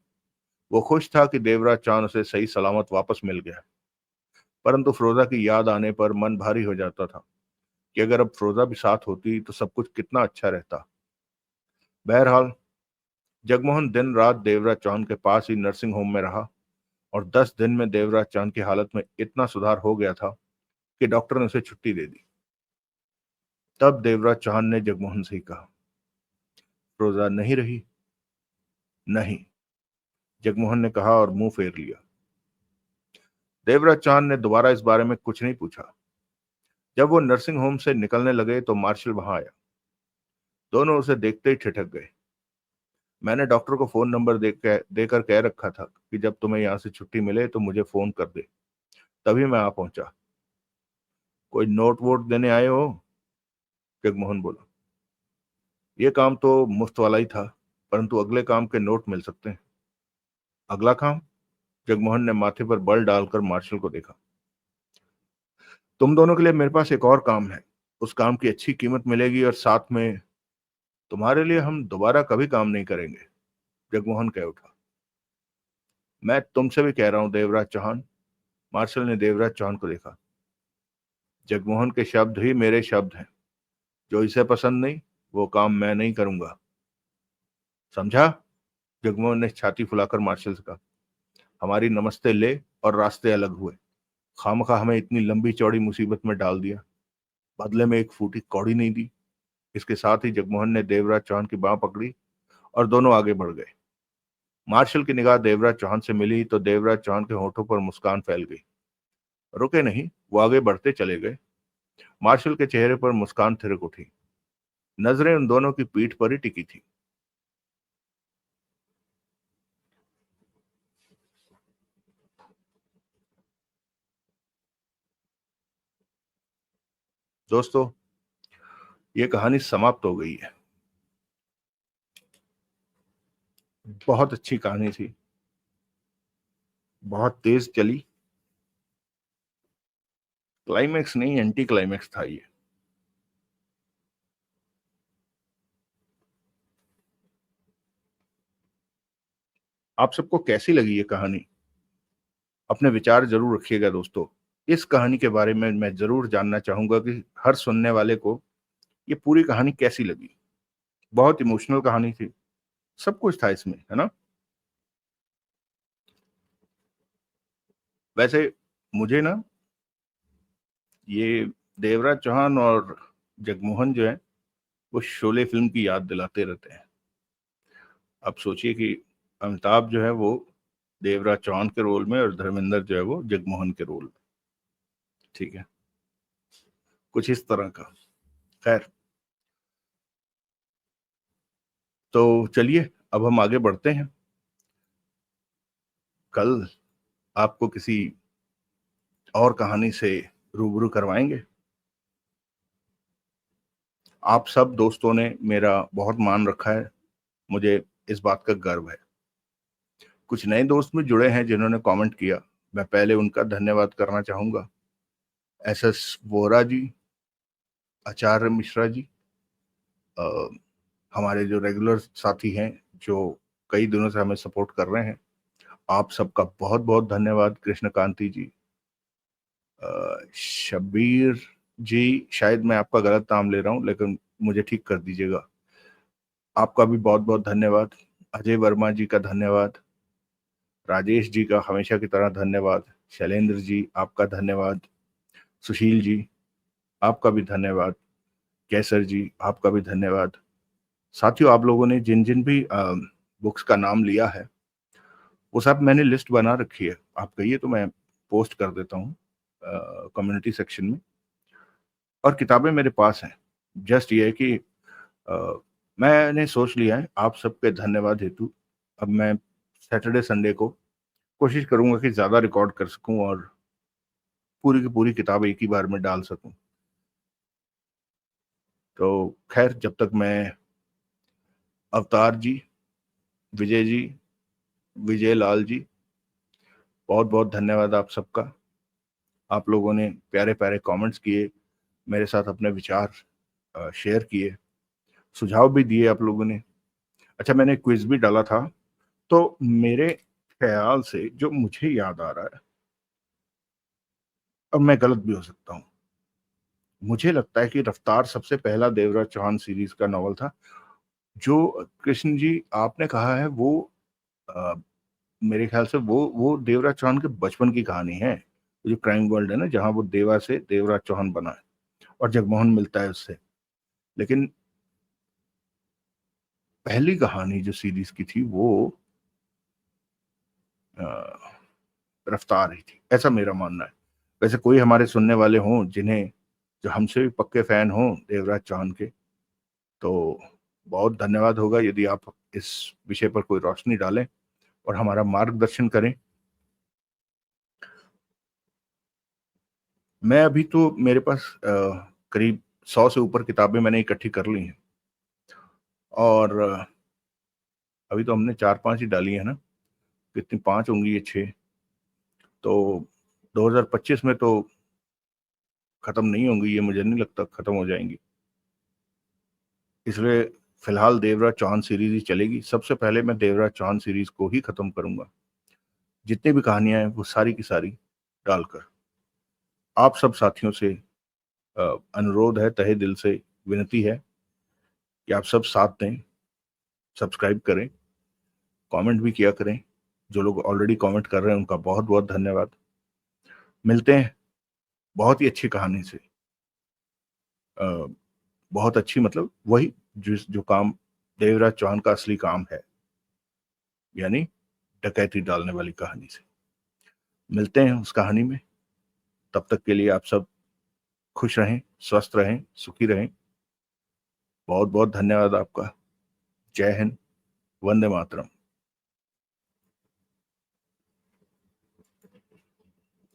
वो खुश था कि देवराज चौहान उसे सही सलामत वापस मिल गया, परंतु फिरोजा की याद आने पर मन भारी हो जाता था कि अगर अब फिरोजा भी साथ होती तो सब कुछ कितना अच्छा रहता। बहरहाल जगमोहन दिन रात देवराज चौहान के पास ही नर्सिंग होम में रहा और 10 दिन में देवराज चौहान की हालत में इतना सुधार हो गया था कि डॉक्टर ने उसे छुट्टी दे दी। तब देवराज चौहान ने जगमोहन से ही कहा, फिरोजा नहीं रही? नहीं, जगमोहन ने कहा और मुंह फेर लिया। देवराज चौहान ने दोबारा इस बारे में कुछ नहीं पूछा। जब वो नर्सिंग होम से निकलने लगे तो मार्शल वहां आया। दोनों उसे देखते ही ठिठक गए। मैंने डॉक्टर को फोन नंबर देकर कह रखा था कि जब तुम्हें यहां से छुट्टी मिले तो मुझे फोन कर दे, तभी मैं आ पहुंचा। कोई नोट वोट देने आए हो? जगमोहन बोला। ये काम तो मुफ्त वाला ही था, परंतु अगले काम के नोट मिल सकते हैं। अगला काम? जगमोहन ने माथे पर बल डालकर मार्शल को देखा। तुम दोनों के लिए मेरे पास एक और काम है। उस काम की अच्छी कीमत मिलेगी और साथ में तुम्हारे लिए हम दोबारा कभी काम नहीं करेंगे। जगमोहन कह उठा। मैं तुमसे भी कह रहा हूं देवराज चौहान। मार्शल ने देवराज चौहान को देखा। जगमोहन के शब्द ही मेरे शब्द हैं। जो इसे पसंद नहीं, वो काम मैं नहीं करूंगा, समझा? जगमोहन ने छाती फुलाकर मार्शल से कहा। हमारी नमस्ते ले और रास्ते अलग हुए। खामखा हमें इतनी लंबी चौड़ी मुसीबत में डाल दिया, बदले में एक फूटी कौड़ी नहीं दी। इसके साथ ही जगमोहन ने देवराज चौहान की बांह पकड़ी और दोनों आगे बढ़ गए। मार्शल की निगाह देवराज चौहान से मिली तो देवराज चौहान के होठों पर मुस्कान फैल गई। रुके नहीं, वो आगे बढ़ते चले गए। मार्शल के चेहरे पर मुस्कान थिरक उठी। नजरें उन दोनों की पीठ पर ही टिकी थी। दोस्तों, ये कहानी समाप्त हो गई है। बहुत अच्छी कहानी थी, बहुत तेज चली। क्लाइमैक्स नहीं, एंटी क्लाइमैक्स था ये। आप सबको कैसी लगी ये कहानी? अपने विचार जरूर रखिएगा दोस्तों। इस कहानी के बारे में मैं जरूर जानना चाहूंगा कि हर सुनने वाले को ये पूरी कहानी कैसी लगी। बहुत इमोशनल कहानी थी, सब कुछ था इसमें, है ना? वैसे मुझे ना ये देवराज चौहान और जगमोहन जो है वो शोले फिल्म की याद दिलाते रहते हैं। अब सोचिए कि अमिताभ जो है वो देवराज चौहान के रोल में और धर्मेंद्र जो है वो जगमोहन के रोल में। ठीक है, कुछ इस तरह का। खैर, तो चलिए अब हम आगे बढ़ते हैं। कल आपको किसी और कहानी से रूबरू करवाएंगे। आप सब दोस्तों ने मेरा बहुत मान रखा है, मुझे इस बात का गर्व है। कुछ नए दोस्त भी जुड़े हैं जिन्होंने कमेंट किया, मैं पहले उनका धन्यवाद करना चाहूंगा। एसएस वोरा जी, आचार्य मिश्रा जी, अ, हमारे जो रेगुलर साथी हैं जो कई दिनों से हमें सपोर्ट कर रहे हैं, आप सबका बहुत बहुत धन्यवाद। कृष्णकांति जी, शबीर जी, शायद मैं आपका गलत नाम ले रहा हूं लेकिन मुझे ठीक कर दीजिएगा, आपका भी बहुत बहुत धन्यवाद। अजय वर्मा जी का धन्यवाद। राजेश जी का हमेशा की तरह धन्यवाद। शैलेंद्र जी, आपका धन्यवाद। सुशील जी, आपका भी धन्यवाद। कैसर जी, आपका भी धन्यवाद। साथियों, आप लोगों ने जिन जिन भी बुक्स का नाम लिया है वो सब मैंने लिस्ट बना रखी है। आप कहिए तो मैं पोस्ट कर देता हूँ कम्युनिटी सेक्शन में। और किताबें मेरे पास हैं। जस्ट ये है कि अ, मैंने सोच लिया है आप सबके धन्यवाद हेतु अब मैं सैटरडे संडे को कोशिश करूंगा कि ज्यादा रिकॉर्ड कर सकूं और पूरी की पूरी किताब एक ही बार में डाल सकूं। तो खैर, जब तक मैं अवतार जी, विजय जी, विजय लाल जी, बहुत बहुत धन्यवाद आप सबका। आप लोगों ने प्यारे प्यारे कमेंट्स किए, मेरे साथ अपने विचार शेयर किए, सुझाव भी दिए आप लोगों ने। अच्छा, मैंने क्विज भी डाला था, तो मेरे ख्याल से जो मुझे याद आ रहा है, और मैं गलत भी हो सकता हूँ, मुझे लगता है कि रफ्तार सबसे पहला देवराज चौहान सीरीज का नॉवल था। जो कृष्ण जी आपने कहा है वो अ, मेरे ख्याल से वो देवराज चौहान के बचपन की कहानी है। वो जो क्राइम वर्ल्ड है ना, जहाँ वो देवा से देवराज चौहान बना है और जगमोहन मिलता है उससे। लेकिन पहली कहानी जो सीरीज की थी वो अ, रफ्तार ही थी, ऐसा मेरा मानना है। वैसे कोई हमारे सुनने वाले हों जिन्हें, जो हमसे भी पक्के फैन हों देवराज चौहान के, तो बहुत धन्यवाद होगा यदि आप इस विषय पर कोई रोशनी डालें और हमारा मार्गदर्शन करें। मैं अभी तो मेरे पास करीब 100 से ऊपर किताबें मैंने इकट्ठी कर ली हैं, और अभी तो हमने 4-5 ही डाली है ना, कितनी 5 होंगी, ये 6, तो 2025 में तो खत्म नहीं होंगी, ये मुझे नहीं लगता खत्म हो जाएंगी। इसलिए फिलहाल देवराज चौहान सीरीज ही चलेगी। सबसे पहले मैं देवराज चौहान सीरीज को ही खत्म करूंगा, जितनी भी कहानियां हैं वो सारी की सारी डालकर। आप सब साथियों से अनुरोध है, तहे दिल से विनती है कि आप सब साथ दें, सब्सक्राइब करें, कमेंट भी किया करें। जो लोग ऑलरेडी कमेंट कर रहे हैं उनका बहुत बहुत धन्यवाद। मिलते हैं बहुत ही अच्छी कहानी से। अ, बहुत अच्छी, मतलब वही जो काम देवराज चौहान का असली काम है, यानी डकैती डालने वाली कहानी से। मिलते हैं उस कहानी में। तब तक के लिए आप सब खुश रहें, स्वस्थ रहें, सुखी रहें। बहुत बहुत धन्यवाद आपका। जय हिंद, वंदे मातरम।